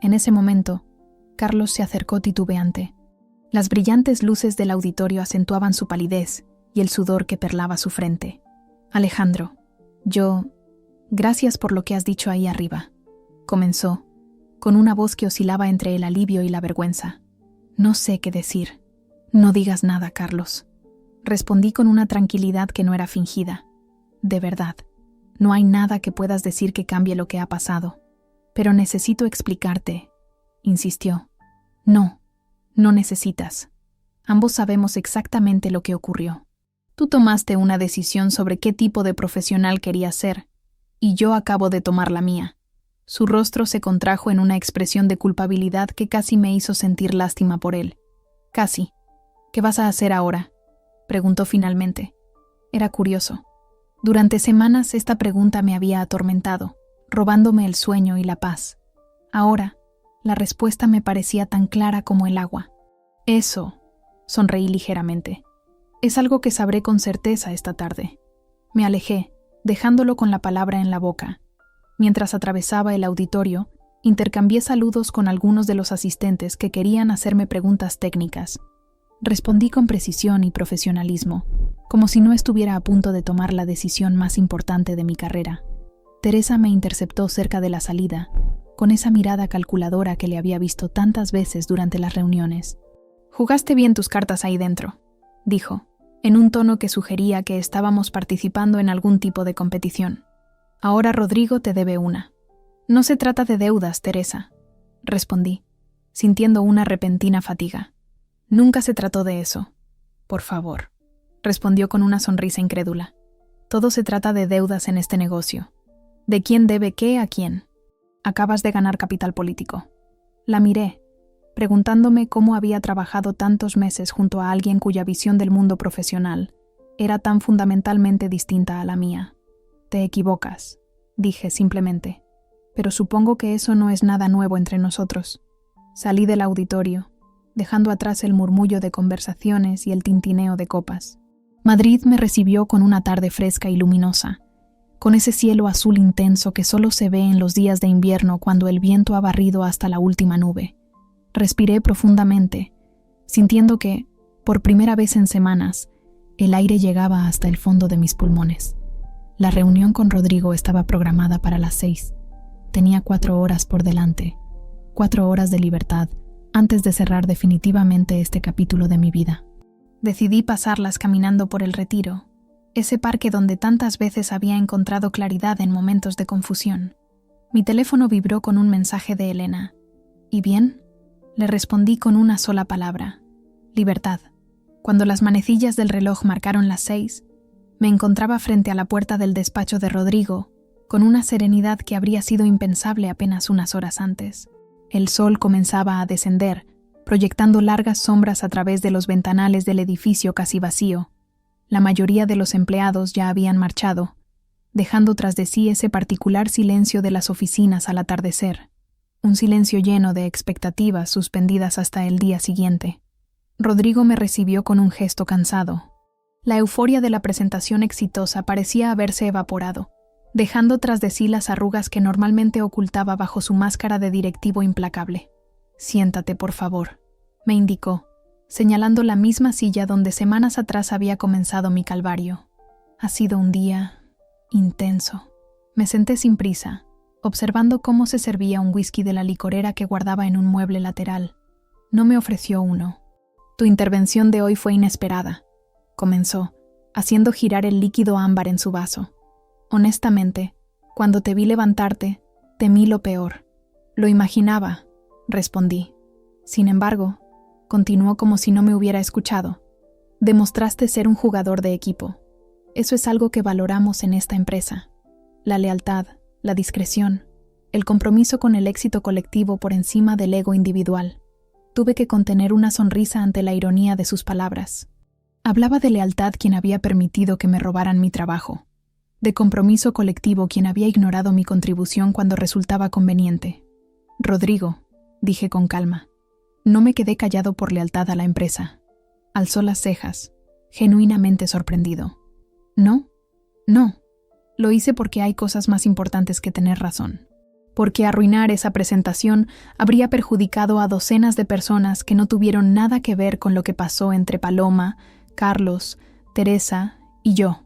En ese momento, Carlos se acercó titubeante. Las brillantes luces del auditorio acentuaban su palidez y el sudor que perlaba su frente. Alejandro, gracias por lo que has dicho ahí arriba, comenzó, con una voz que oscilaba entre el alivio y la vergüenza. No sé qué decir. No digas nada, Carlos. Respondí con una tranquilidad que no era fingida. De verdad, no hay nada que puedas decir que cambie lo que ha pasado. Pero necesito explicarte, insistió. No necesitas. Ambos sabemos exactamente lo que ocurrió. Tú tomaste una decisión sobre qué tipo de profesional querías ser, y yo acabo de tomar la mía. Su rostro se contrajo en una expresión de culpabilidad que casi me hizo sentir lástima por él. Casi. ¿Qué vas a hacer ahora?, preguntó finalmente. Era curioso. Durante semanas esta pregunta me había atormentado, robándome el sueño y la paz. Ahora, la respuesta me parecía tan clara como el agua. Eso, sonreí ligeramente. Es algo que sabré con certeza esta tarde. Me alejé, dejándolo con la palabra en la boca. Mientras atravesaba el auditorio, intercambié saludos con algunos de los asistentes que querían hacerme preguntas técnicas. Respondí con precisión y profesionalismo, como si no estuviera a punto de tomar la decisión más importante de mi carrera. Teresa me interceptó cerca de la salida, con esa mirada calculadora que le había visto tantas veces durante las reuniones. «Jugaste bien tus cartas ahí dentro», dijo, en un tono que sugería que estábamos participando en algún tipo de competición. «Ahora Rodrigo te debe una». «No se trata de deudas, Teresa», respondí, sintiendo una repentina fatiga. «Nunca se trató de eso. Por favor». respondió con una sonrisa incrédula. Todo se trata de deudas en este negocio. ¿De quién debe qué a quién? Acabas de ganar capital político. La miré, preguntándome cómo había trabajado tantos meses junto a alguien cuya visión del mundo profesional era tan fundamentalmente distinta a la mía. Te equivocas, dije simplemente, pero supongo que eso no es nada nuevo entre nosotros. Salí del auditorio, dejando atrás el murmullo de conversaciones y el tintineo de copas. Madrid me recibió con una tarde fresca y luminosa, con ese cielo azul intenso que solo se ve en los días de invierno cuando el viento ha barrido hasta la última nube. Respiré profundamente, sintiendo que, por primera vez en semanas, el aire llegaba hasta el fondo de mis pulmones. La reunión con Rodrigo estaba programada para las 6. Tenía 4 horas por delante, 4 horas de libertad, antes de cerrar definitivamente este capítulo de mi vida. Decidí pasarlas caminando por el Retiro, ese parque donde tantas veces había encontrado claridad en momentos de confusión. Mi teléfono vibró con un mensaje de Elena. ¿Y bien? Le respondí con una sola palabra: libertad. Cuando las manecillas del reloj marcaron las 6, me encontraba frente a la puerta del despacho de Rodrigo, con una serenidad que habría sido impensable apenas unas horas antes. El sol comenzaba a descender, proyectando largas sombras a través de los ventanales del edificio casi vacío. La mayoría de los empleados ya habían marchado, dejando tras de sí ese particular silencio de las oficinas al atardecer, un silencio lleno de expectativas suspendidas hasta el día siguiente. Rodrigo me recibió con un gesto cansado. La euforia de la presentación exitosa parecía haberse evaporado, dejando tras de sí las arrugas que normalmente ocultaba bajo su máscara de directivo implacable. «Siéntate, por favor», me indicó, señalando la misma silla donde semanas atrás había comenzado mi calvario. Ha sido un día intenso. Me senté sin prisa, observando cómo se servía un whisky de la licorera que guardaba en un mueble lateral. No me ofreció uno. «Tu intervención de hoy fue inesperada», comenzó, haciendo girar el líquido ámbar en su vaso. «Honestamente, cuando te vi levantarte, temí lo peor. Lo imaginaba», respondí. «Sin embargo», continuó como si no me hubiera escuchado, «demostraste ser un jugador de equipo. Eso es algo que valoramos en esta empresa. La lealtad, la discreción, el compromiso con el éxito colectivo por encima del ego individual». Tuve que contener una sonrisa ante la ironía de sus palabras. Hablaba de lealtad quien había permitido que me robaran mi trabajo, de compromiso colectivo quien había ignorado mi contribución cuando resultaba conveniente. «Rodrigo», dije con calma. No me quedé callado por lealtad a la empresa. Alzó las cejas, genuinamente sorprendido. «No, no. Lo hice porque hay cosas más importantes que tener razón. Porque arruinar esa presentación habría perjudicado a docenas de personas que no tuvieron nada que ver con lo que pasó entre Paloma, Carlos, Teresa y yo».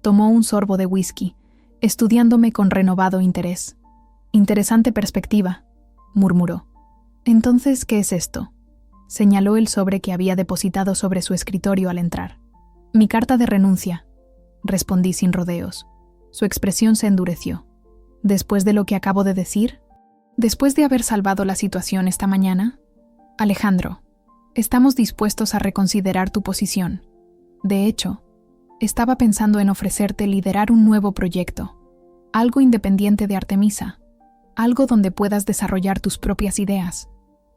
Tomó un sorbo de whisky, estudiándome con renovado interés. «Interesante perspectiva», murmuró. «Entonces, ¿qué es esto?», señaló el sobre que había depositado sobre su escritorio al entrar. «Mi carta de renuncia», respondí sin rodeos. Su expresión se endureció. «¿Después de lo que acabo de decir? ¿Después de haber salvado la situación esta mañana? Alejandro, estamos dispuestos a reconsiderar tu posición. De hecho, estaba pensando en ofrecerte liderar un nuevo proyecto, algo independiente de Artemisa, algo donde puedas desarrollar tus propias ideas».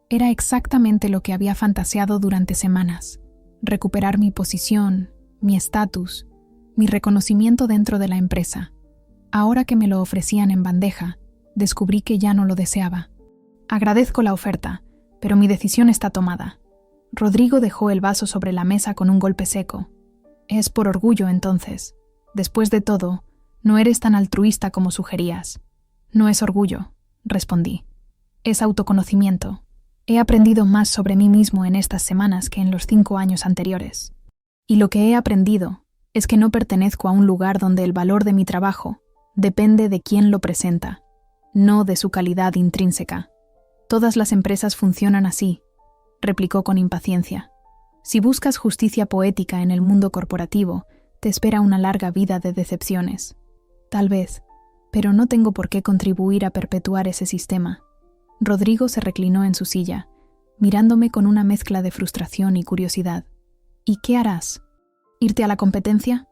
Era exactamente lo que había fantaseado durante semanas: recuperar mi posición, mi estatus, mi reconocimiento dentro de la empresa. Ahora que me lo ofrecían en bandeja, descubrí que ya no lo deseaba. «Agradezco la oferta, pero mi decisión está tomada». Rodrigo dejó el vaso sobre la mesa con un golpe seco. «Es por orgullo, entonces. Después de todo, no eres tan altruista como sugerías». «No es orgullo», respondí. «Es autoconocimiento. He aprendido más sobre mí mismo en estas semanas que en los 5 años anteriores. Y lo que he aprendido es que no pertenezco a un lugar donde el valor de mi trabajo depende de quién lo presenta, no de su calidad intrínseca. Todas las empresas funcionan así», replicó con impaciencia. «Si buscas justicia poética en el mundo corporativo, te espera una larga vida de decepciones. Tal vez, pero no tengo por qué contribuir a perpetuar ese sistema». Rodrigo se reclinó en su silla, mirándome con una mezcla de frustración y curiosidad. «¿Y qué harás?». ¿Irte a la competencia?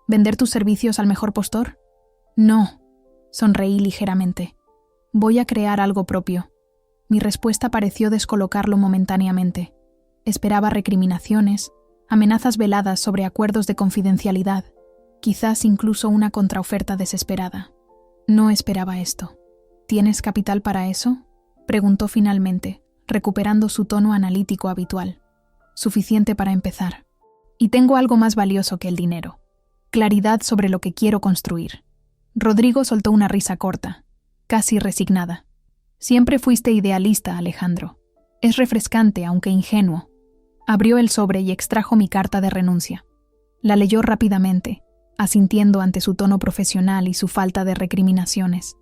¿Vender tus servicios al mejor postor? No, sonreí ligeramente. Voy a crear algo propio. Mi respuesta pareció descolocarlo momentáneamente. Esperaba recriminaciones, amenazas veladas sobre acuerdos de confidencialidad, quizás incluso una contraoferta desesperada. No esperaba esto. ¿Tienes capital para eso?, preguntó finalmente, recuperando su tono analítico habitual. Suficiente para empezar. Y tengo algo más valioso que el dinero. Claridad sobre lo que quiero construir. Rodrigo soltó una risa corta, casi resignada. Siempre fuiste idealista, Alejandro. Es refrescante, aunque ingenuo. Abrió el sobre y extrajo mi carta de renuncia. La leyó rápidamente, asintiendo ante su tono profesional y su falta de recriminaciones.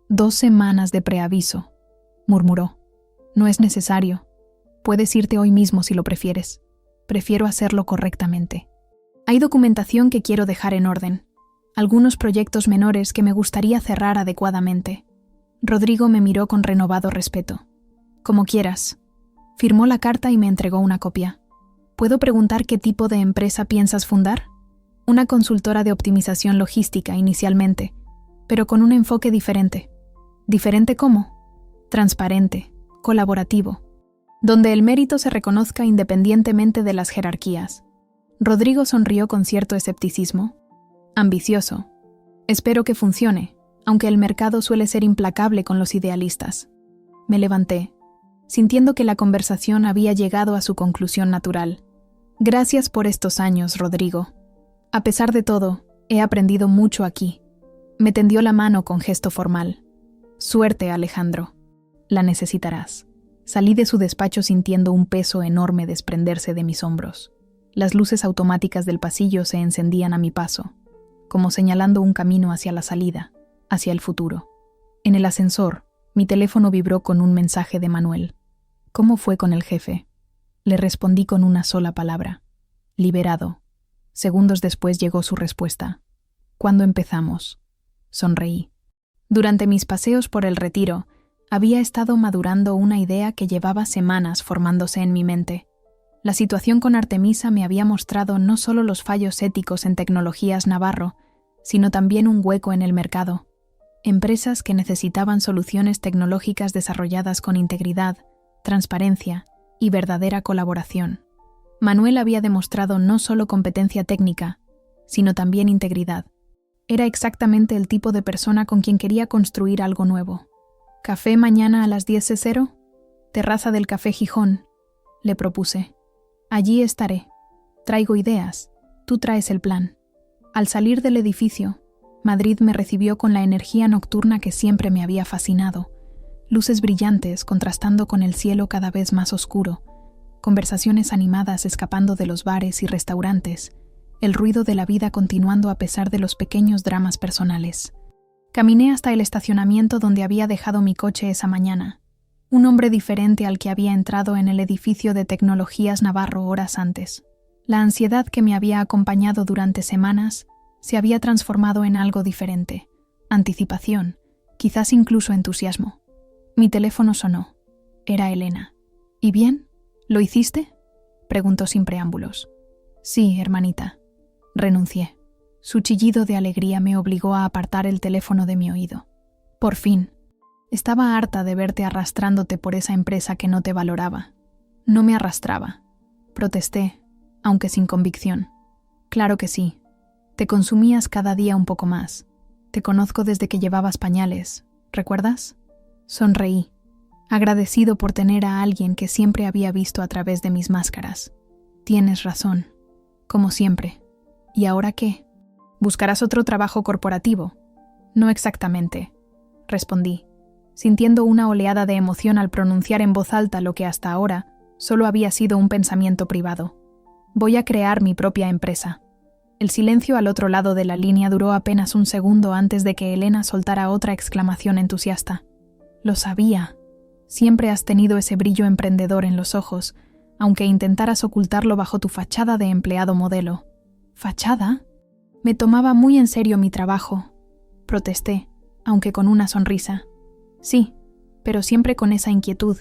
2 semanas de preaviso, murmuró. No es necesario. Puedes irte hoy mismo si lo prefieres. Prefiero hacerlo correctamente. Hay documentación que quiero dejar en orden. Algunos proyectos menores que me gustaría cerrar adecuadamente. Rodrigo me miró con renovado respeto. Como quieras. Firmó la carta y me entregó una copia. ¿Puedo preguntar qué tipo de empresa piensas fundar? Una consultora de optimización logística inicialmente, pero con un enfoque diferente. ¿Diferente cómo? Transparente, colaborativo, donde el mérito se reconozca independientemente de las jerarquías. Rodrigo sonrió con cierto escepticismo. Ambicioso. Espero que funcione, aunque el mercado suele ser implacable con los idealistas. Me levanté, sintiendo que la conversación había llegado a su conclusión natural. Gracias por estos años, Rodrigo. A pesar de todo, he aprendido mucho aquí. Me tendió la mano con gesto formal. Suerte, Alejandro. La necesitarás. Salí de su despacho sintiendo un peso enorme desprenderse de mis hombros. Las luces automáticas del pasillo se encendían a mi paso, como señalando un camino hacia la salida, hacia el futuro. En el ascensor, mi teléfono vibró con un mensaje de Manuel. ¿Cómo fue con el jefe? Le respondí con una sola palabra. Liberado. Segundos después llegó su respuesta. ¿Cuándo empezamos? Sonreí. Durante mis paseos por el Retiro, había estado madurando una idea que llevaba semanas formándose en mi mente. La situación con Artemisa me había mostrado no solo los fallos éticos en Tecnologías Navarro, sino también un hueco en el mercado. Empresas que necesitaban soluciones tecnológicas desarrolladas con integridad, transparencia y verdadera colaboración. Manuel había demostrado no solo competencia técnica, sino también integridad. Era exactamente el tipo de persona con quien quería construir algo nuevo. ¿Café mañana a las 10:00? Terraza del Café Gijón, le propuse. Allí estaré. Traigo ideas. Tú traes el plan. Al salir del edificio, Madrid me recibió con la energía nocturna que siempre me había fascinado. Luces brillantes contrastando con el cielo cada vez más oscuro, conversaciones animadas escapando de los bares y restaurantes, el ruido de la vida continuando a pesar de los pequeños dramas personales. Caminé hasta el estacionamiento donde había dejado mi coche esa mañana. Un hombre diferente al que había entrado en el edificio de Tecnologías Navarro horas antes. La ansiedad que me había acompañado durante semanas se había transformado en algo diferente. Anticipación, quizás incluso entusiasmo. Mi teléfono sonó. Era Elena. ¿Y bien? ¿Lo hiciste?, preguntó sin preámbulos. Sí, hermanita. Renuncié. Su chillido de alegría me obligó a apartar el teléfono de mi oído. Por fin. Estaba harta de verte arrastrándote por esa empresa que no te valoraba. No me arrastraba. Protesté, aunque sin convicción. Claro que sí. Te consumías cada día un poco más. Te conozco desde que llevabas pañales, ¿recuerdas? Sonreí, agradecido por tener a alguien que siempre había visto a través de mis máscaras. Tienes razón, como siempre. ¿Y ahora qué? ¿Buscarás otro trabajo corporativo? No exactamente, respondí, sintiendo una oleada de emoción al pronunciar en voz alta lo que hasta ahora solo había sido un pensamiento privado. Voy a crear mi propia empresa. El silencio al otro lado de la línea duró apenas un segundo antes de que Elena soltara otra exclamación entusiasta. Lo sabía. Siempre has tenido ese brillo emprendedor en los ojos, aunque intentaras ocultarlo bajo tu fachada de empleado modelo. ¿Fachada? Me tomaba muy en serio mi trabajo. Protesté, aunque con una sonrisa. Sí, pero siempre con esa inquietud,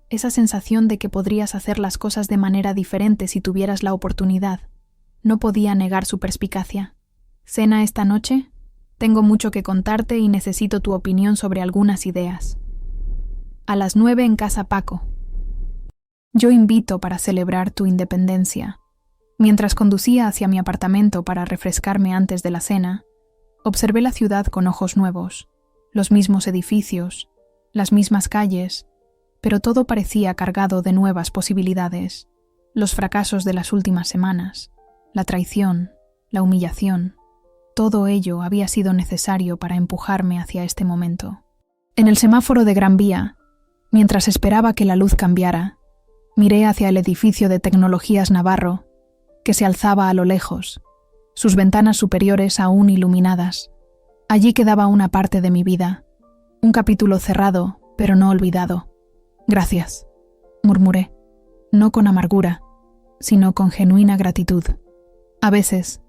esa sensación de que podrías hacer las cosas de manera diferente si tuvieras la oportunidad. No podía negar su perspicacia. ¿Cena esta noche? Tengo mucho que contarte y necesito tu opinión sobre algunas ideas. A las 9 en casa Paco. Yo invito para celebrar tu independencia. Mientras conducía hacia mi apartamento para refrescarme antes de la cena, observé la ciudad con ojos nuevos, los mismos edificios, las mismas calles, pero todo parecía cargado de nuevas posibilidades. Los fracasos de las últimas semanas, la traición, la humillación, todo ello había sido necesario para empujarme hacia este momento. En el semáforo de Gran Vía, mientras esperaba que la luz cambiara, miré hacia el edificio de Tecnologías Navarro, que se alzaba a lo lejos, sus ventanas superiores aún iluminadas. Allí quedaba una parte de mi vida, un capítulo cerrado, pero no olvidado. Gracias, murmuré, no con amargura, sino con genuina gratitud. A veces,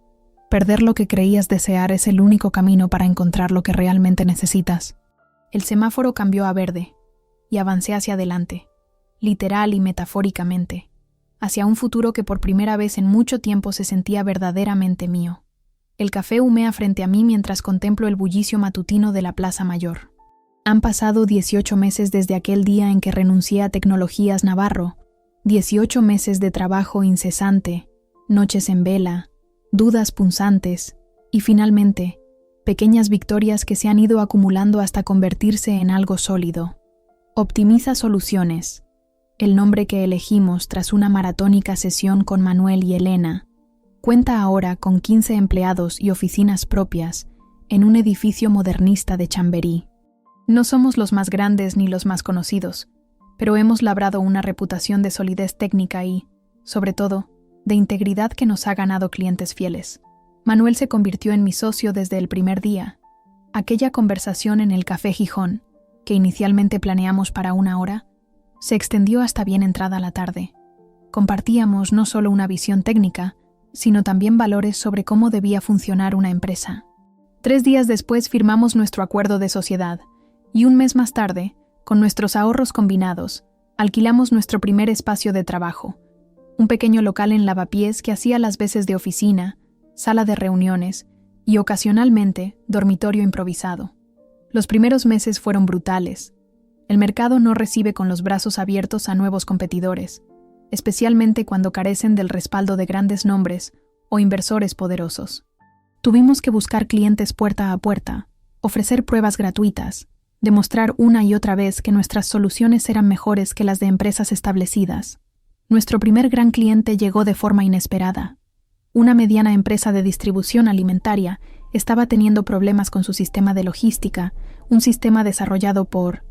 perder lo que creías desear es el único camino para encontrar lo que realmente necesitas. El semáforo cambió a verde, y avancé hacia adelante, literal y metafóricamente, hacia un futuro que por primera vez en mucho tiempo se sentía verdaderamente mío. El café humea frente a mí mientras contemplo el bullicio matutino de la Plaza Mayor. Han pasado 18 meses desde aquel día en que renuncié a Tecnologías Navarro, 18 meses de trabajo incesante, noches en vela, dudas punzantes y finalmente, pequeñas victorias que se han ido acumulando hasta convertirse en algo sólido. Optimiza Soluciones, el nombre que elegimos tras una maratónica sesión con Manuel y Elena, cuenta ahora con 15 empleados y oficinas propias en un edificio modernista de Chamberí. No somos los más grandes ni los más conocidos, pero hemos labrado una reputación de solidez técnica y, sobre todo, de integridad que nos ha ganado clientes fieles. Manuel se convirtió en mi socio desde el primer día. Aquella conversación en el Café Gijón, que inicialmente planeamos para 1 hora, se extendió hasta bien entrada la tarde. Compartíamos no solo una visión técnica, sino también valores sobre cómo debía funcionar una empresa. 3 días después firmamos nuestro acuerdo de sociedad, y 1 mes más tarde, con nuestros ahorros combinados, alquilamos nuestro primer espacio de trabajo, un pequeño local en Lavapiés que hacía las veces de oficina, sala de reuniones y, ocasionalmente, dormitorio improvisado. Los primeros meses fueron brutales. El mercado no recibe con los brazos abiertos a nuevos competidores, especialmente cuando carecen del respaldo de grandes nombres o inversores poderosos. Tuvimos que buscar clientes puerta a puerta, ofrecer pruebas gratuitas, demostrar una y otra vez que nuestras soluciones eran mejores que las de empresas establecidas. Nuestro primer gran cliente llegó de forma inesperada. Una mediana empresa de distribución alimentaria estaba teniendo problemas con su sistema de logística, un sistema desarrollado por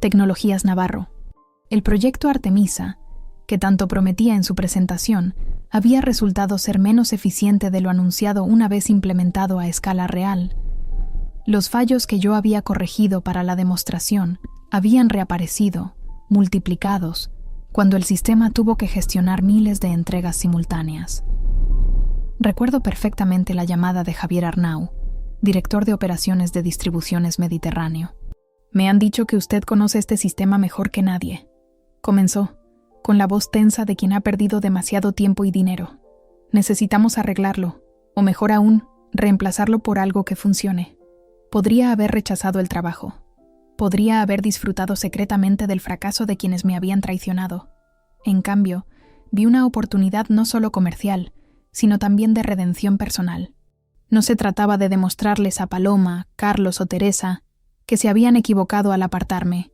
Tecnologías Navarro. El proyecto Artemisa, que tanto prometía en su presentación, había resultado ser menos eficiente de lo anunciado una vez implementado a escala real. Los fallos que yo había corregido para la demostración habían reaparecido, multiplicados, cuando el sistema tuvo que gestionar miles de entregas simultáneas. Recuerdo perfectamente la llamada de Javier Arnau, director de operaciones de Distribuciones Mediterráneo. «Me han dicho que usted conoce este sistema mejor que nadie», comenzó, con la voz tensa de quien ha perdido demasiado tiempo y dinero. «Necesitamos arreglarlo, o mejor aún, reemplazarlo por algo que funcione». Podría haber rechazado el trabajo. Podría haber disfrutado secretamente del fracaso de quienes me habían traicionado. En cambio, vi una oportunidad no solo comercial, sino también de redención personal. No se trataba de demostrarles a Paloma, Carlos o Teresa que se habían equivocado al apartarme.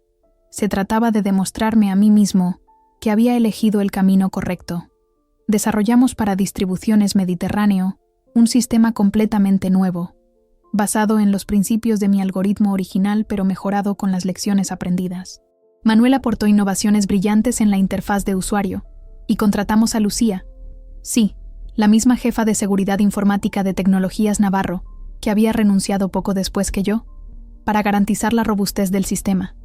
Se trataba de demostrarme a mí mismo que había elegido el camino correcto. Desarrollamos para Distribuciones Mediterráneo un sistema completamente nuevo, basado en los principios de mi algoritmo original pero mejorado con las lecciones aprendidas. Manuel aportó innovaciones brillantes en la interfaz de usuario, y contratamos a Lucía, sí, la misma jefa de seguridad informática de Tecnologías Navarro, que había renunciado poco después que yo, para garantizar la robustez del sistema.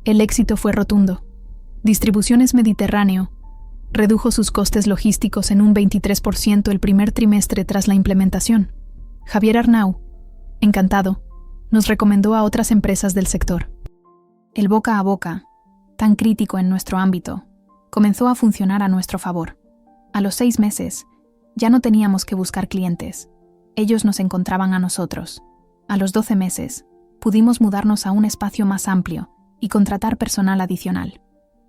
El éxito fue rotundo. Distribuciones Mediterráneo redujo sus costes logísticos en un 23% el primer trimestre tras la implementación. Javier Arnau, encantado, nos recomendó a otras empresas del sector. El boca a boca, tan crítico en nuestro ámbito, comenzó a funcionar a nuestro favor. A los 6 meses, Ya no teníamos que buscar clientes. Ellos nos encontraban a nosotros. A los 12 meses, pudimos mudarnos a un espacio más amplio y contratar personal adicional.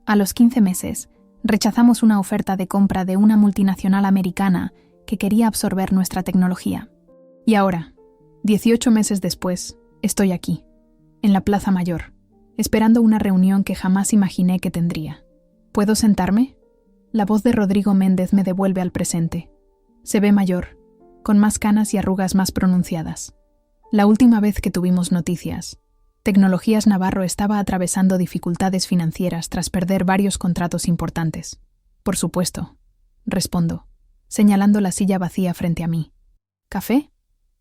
A los 15 meses, rechazamos una oferta de compra de una multinacional americana que quería absorber nuestra tecnología. Y ahora, 18 meses después, estoy aquí, en la Plaza Mayor, esperando una reunión que jamás imaginé que tendría. ¿Puedo sentarme? La voz de Rodrigo Méndez me devuelve al presente. Se ve mayor, con más canas y arrugas más pronunciadas. La última vez que tuvimos noticias, Tecnologías Navarro estaba atravesando dificultades financieras tras perder varios contratos importantes. Por supuesto, respondo, señalando la silla vacía frente a mí. ¿Café?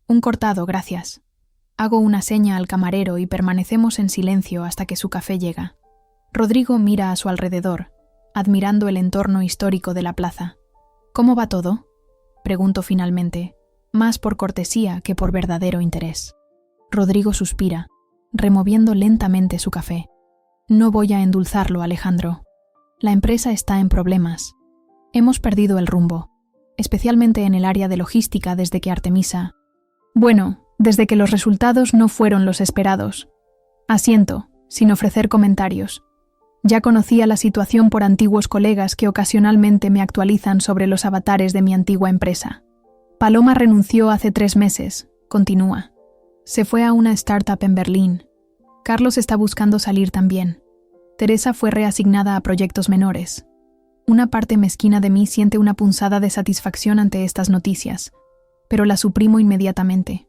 Un cortado, gracias. Hago una seña al camarero y permanecemos en silencio hasta que su café llega. Rodrigo mira a su alrededor, admirando el entorno histórico de la plaza. ¿Cómo va todo? Pregunto finalmente, más por cortesía que por verdadero interés. Rodrigo suspira, removiendo lentamente su café. No voy a endulzarlo, Alejandro. La empresa está en problemas. Hemos perdido el rumbo, especialmente en el área de logística desde que Artemisa... Bueno, desde que los resultados no fueron los esperados. Asiento, sin ofrecer comentarios. Ya conocía la situación por antiguos colegas que ocasionalmente me actualizan sobre los avatares de mi antigua empresa. Paloma renunció hace 3 meses, continúa. Se fue a una startup en Berlín. Carlos está buscando salir también. Teresa fue reasignada a proyectos menores. Una parte mezquina de mí siente una punzada de satisfacción ante estas noticias, pero la suprimo inmediatamente.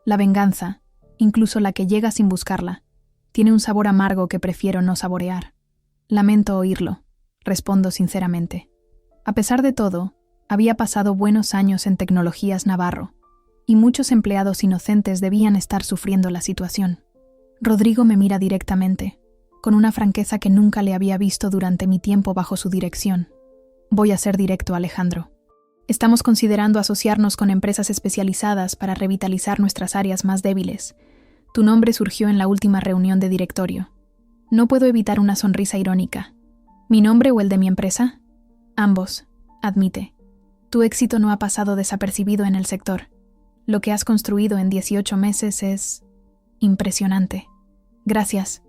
La venganza, incluso la que llega sin buscarla, tiene un sabor amargo que prefiero no saborear. Lamento oírlo, respondo sinceramente. A pesar de todo, había pasado buenos años en Tecnologías Navarro, y muchos empleados inocentes debían estar sufriendo la situación. Rodrigo me mira directamente, con una franqueza que nunca le había visto durante mi tiempo bajo su dirección. Voy a ser directo, Alejandro. Estamos considerando asociarnos con empresas especializadas para revitalizar nuestras áreas más débiles. Tu nombre surgió en la última reunión de directorio. No puedo evitar una sonrisa irónica. ¿Mi nombre o el de mi empresa? Ambos, admite. Tu éxito no ha pasado desapercibido en el sector. Lo que has construido en 18 meses es... impresionante. Gracias,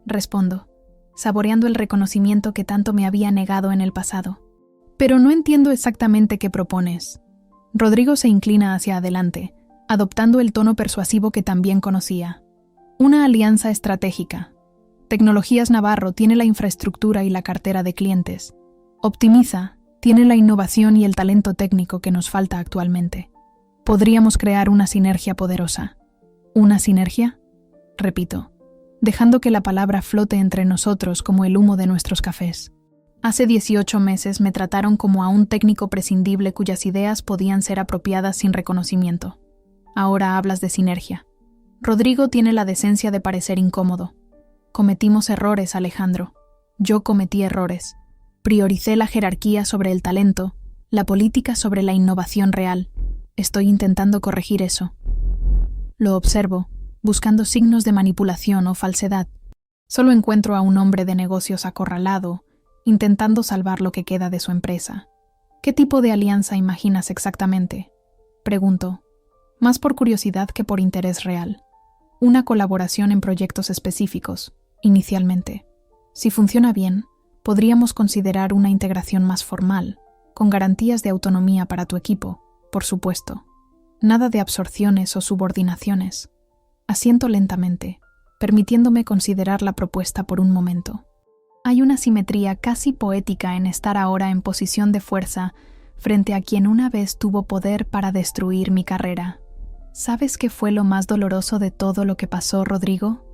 respondo, saboreando el reconocimiento que tanto me había negado en el pasado. Pero no entiendo exactamente qué propones. Rodrigo se inclina hacia adelante, adoptando el tono persuasivo que también conocía. Una alianza estratégica. Tecnologías Navarro tiene la infraestructura y la cartera de clientes. Optimiza tiene la innovación y el talento técnico que nos falta actualmente. Podríamos crear una sinergia poderosa. ¿Una sinergia? Repito, dejando que la palabra flote entre nosotros como el humo de nuestros cafés. Hace 18 meses me trataron como a un técnico prescindible cuyas ideas podían ser apropiadas sin reconocimiento. Ahora hablas de sinergia. Rodrigo tiene la decencia de parecer incómodo. Cometimos errores, Alejandro. Yo cometí errores. Prioricé la jerarquía sobre el talento, la política sobre la innovación real. Estoy intentando corregir eso. Lo observo, buscando signos de manipulación o falsedad. Solo encuentro a un hombre de negocios acorralado, intentando salvar lo que queda de su empresa. ¿Qué tipo de alianza imaginas exactamente? Pregunto, más por curiosidad que por interés real. Una colaboración en proyectos específicos, inicialmente. Si funciona bien, podríamos considerar una integración más formal, con garantías de autonomía para tu equipo, por supuesto. Nada de absorciones o subordinaciones. Asiento lentamente, permitiéndome considerar la propuesta por un momento. Hay una simetría casi poética en estar ahora en posición de fuerza frente a quien una vez tuvo poder para destruir mi carrera. ¿Sabes qué fue lo más doloroso de todo lo que pasó, Rodrigo?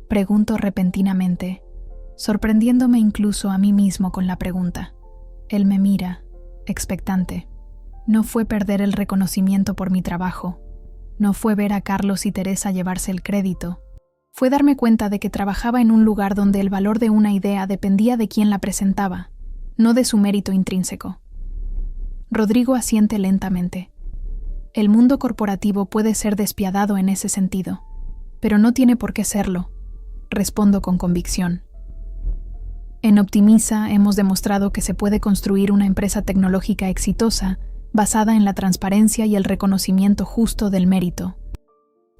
Pregunto repentinamente, sorprendiéndome incluso a mí mismo con la pregunta. Él me mira, expectante. No fue perder el reconocimiento por mi trabajo. No fue ver a Carlos y Teresa llevarse el crédito. Fue darme cuenta de que trabajaba en un lugar donde el valor de una idea dependía de quien la presentaba, no de su mérito intrínseco. Rodrigo asiente lentamente. El mundo corporativo puede ser despiadado en ese sentido, pero no tiene por qué serlo, respondo con convicción. En Optimiza hemos demostrado que se puede construir una empresa tecnológica exitosa basada en la transparencia y el reconocimiento justo del mérito.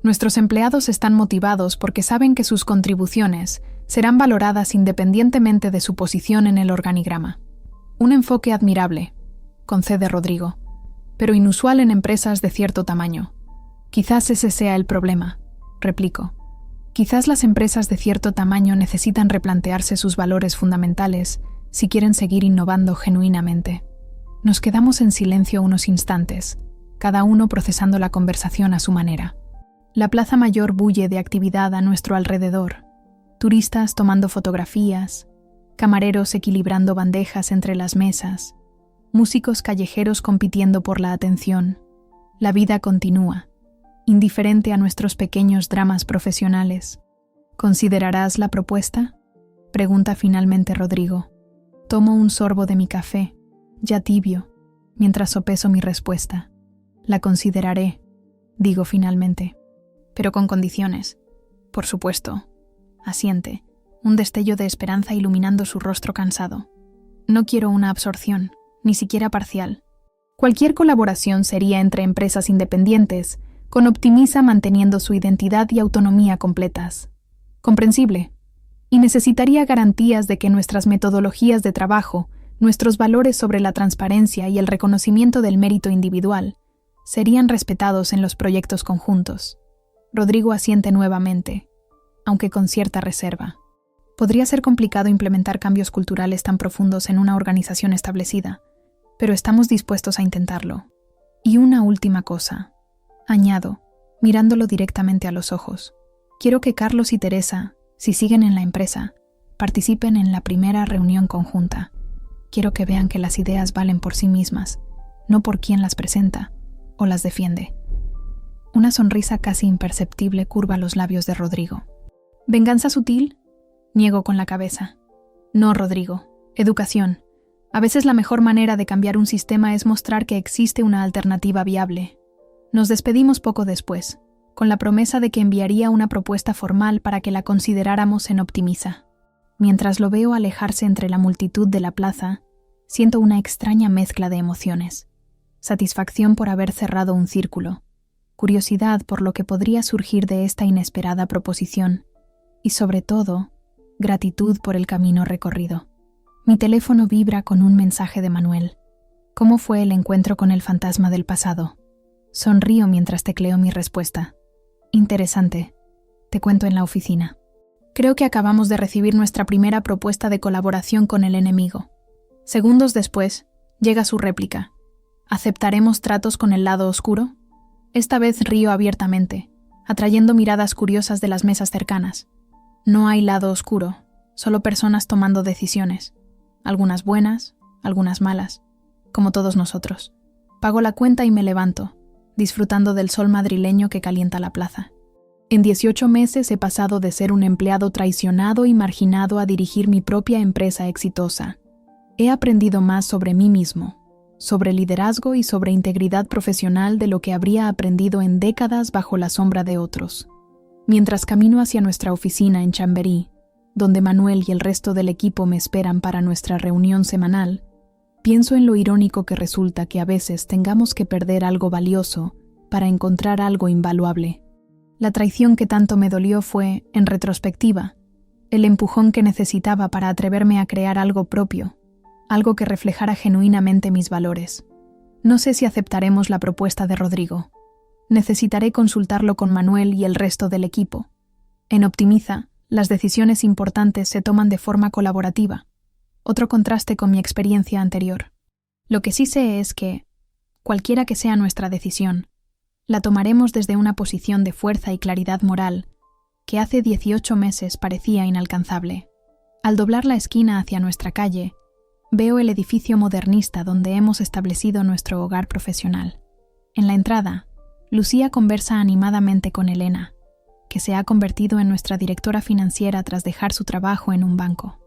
Nuestros empleados están motivados porque saben que sus contribuciones serán valoradas independientemente de su posición en el organigrama. Un enfoque admirable, concede Rodrigo, pero inusual en empresas de cierto tamaño. Quizás ese sea el problema, replico. Quizás las empresas de cierto tamaño necesitan replantearse sus valores fundamentales si quieren seguir innovando genuinamente. Nos quedamos en silencio unos instantes, cada uno procesando la conversación a su manera. La plaza mayor bulle de actividad a nuestro alrededor. Turistas tomando fotografías, camareros equilibrando bandejas entre las mesas, músicos callejeros compitiendo por la atención. La vida continúa, indiferente a nuestros pequeños dramas profesionales. ¿Considerarás la propuesta?, pregunta finalmente Rodrigo. Tomo un sorbo de mi café, ya tibio, mientras sopeso mi respuesta. La consideraré, digo finalmente, pero con condiciones. Por supuesto, asiente, un destello de esperanza iluminando su rostro cansado. No quiero una absorción, ni siquiera parcial. Cualquier colaboración sería entre empresas independientes, con Optimiza manteniendo su identidad y autonomía completas. Comprensible. Y necesitaría garantías de que nuestras metodologías de trabajo, nuestros valores sobre la transparencia y el reconocimiento del mérito individual, serían respetados en los proyectos conjuntos. Rodrigo asiente nuevamente, aunque con cierta reserva. Podría ser complicado implementar cambios culturales tan profundos en una organización establecida, pero estamos dispuestos a intentarlo. Y una última cosa, añado, mirándolo directamente a los ojos. Quiero que Carlos y Teresa, si siguen en la empresa, participen en la primera reunión conjunta. Quiero que vean que las ideas valen por sí mismas, no por quien las presenta o las defiende. Una sonrisa casi imperceptible curva los labios de Rodrigo. ¿Venganza sutil? Niego con la cabeza. No, Rodrigo. Educación. A veces la mejor manera de cambiar un sistema es mostrar que existe una alternativa viable. Nos despedimos poco después, con la promesa de que enviaría una propuesta formal para que la consideráramos en Optimiza. Mientras lo veo alejarse entre la multitud de la plaza, siento una extraña mezcla de emociones. Satisfacción por haber cerrado un círculo, curiosidad por lo que podría surgir de esta inesperada proposición, y sobre todo, gratitud por el camino recorrido. Mi teléfono vibra con un mensaje de Manuel. ¿Cómo fue el encuentro con el fantasma del pasado? Sonrío mientras tecleo mi respuesta. Interesante. Te cuento en la oficina. Creo que acabamos de recibir nuestra primera propuesta de colaboración con el enemigo. Segundos después, llega su réplica. ¿Aceptaremos tratos con el lado oscuro? Esta vez río abiertamente, atrayendo miradas curiosas de las mesas cercanas. No hay lado oscuro, solo personas tomando decisiones. Algunas buenas, algunas malas, como todos nosotros. Pago la cuenta y me levanto, disfrutando del sol madrileño que calienta la plaza. En 18 meses he pasado de ser un empleado traicionado y marginado a dirigir mi propia empresa exitosa. He aprendido más sobre mí mismo, sobre liderazgo y sobre integridad profesional de lo que habría aprendido en décadas bajo la sombra de otros. Mientras camino hacia nuestra oficina en Chamberí, donde Manuel y el resto del equipo me esperan para nuestra reunión semanal, pienso en lo irónico que resulta que a veces tengamos que perder algo valioso para encontrar algo invaluable. La traición que tanto me dolió fue, en retrospectiva, el empujón que necesitaba para atreverme a crear algo propio, algo que reflejara genuinamente mis valores. No sé si aceptaremos la propuesta de Rodrigo. Necesitaré consultarlo con Manuel y el resto del equipo. En Optimiza, las decisiones importantes se toman de forma colaborativa. Otro contraste con mi experiencia anterior. Lo que sí sé es que, cualquiera que sea nuestra decisión, la tomaremos desde una posición de fuerza y claridad moral que hace 18 meses parecía inalcanzable. Al doblar la esquina hacia nuestra calle, veo el edificio modernista donde hemos establecido nuestro hogar profesional. En la entrada, Lucía conversa animadamente con Elena, que se ha convertido en nuestra directora financiera tras dejar su trabajo en un banco.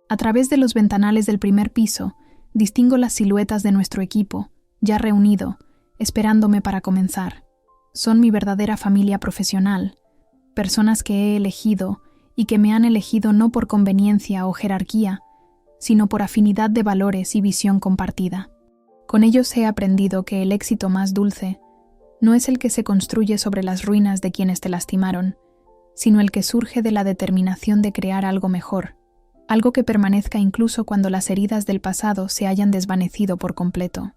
A través de los ventanales del primer piso, distingo las siluetas de nuestro equipo, ya reunido, esperándome para comenzar. Son mi verdadera familia profesional, personas que he elegido y que me han elegido no por conveniencia o jerarquía, sino por afinidad de valores y visión compartida. Con ellos he aprendido que el éxito más dulce no es el que se construye sobre las ruinas de quienes te lastimaron, sino el que surge de la determinación de crear algo mejor, algo que permanezca incluso cuando las heridas del pasado se hayan desvanecido por completo.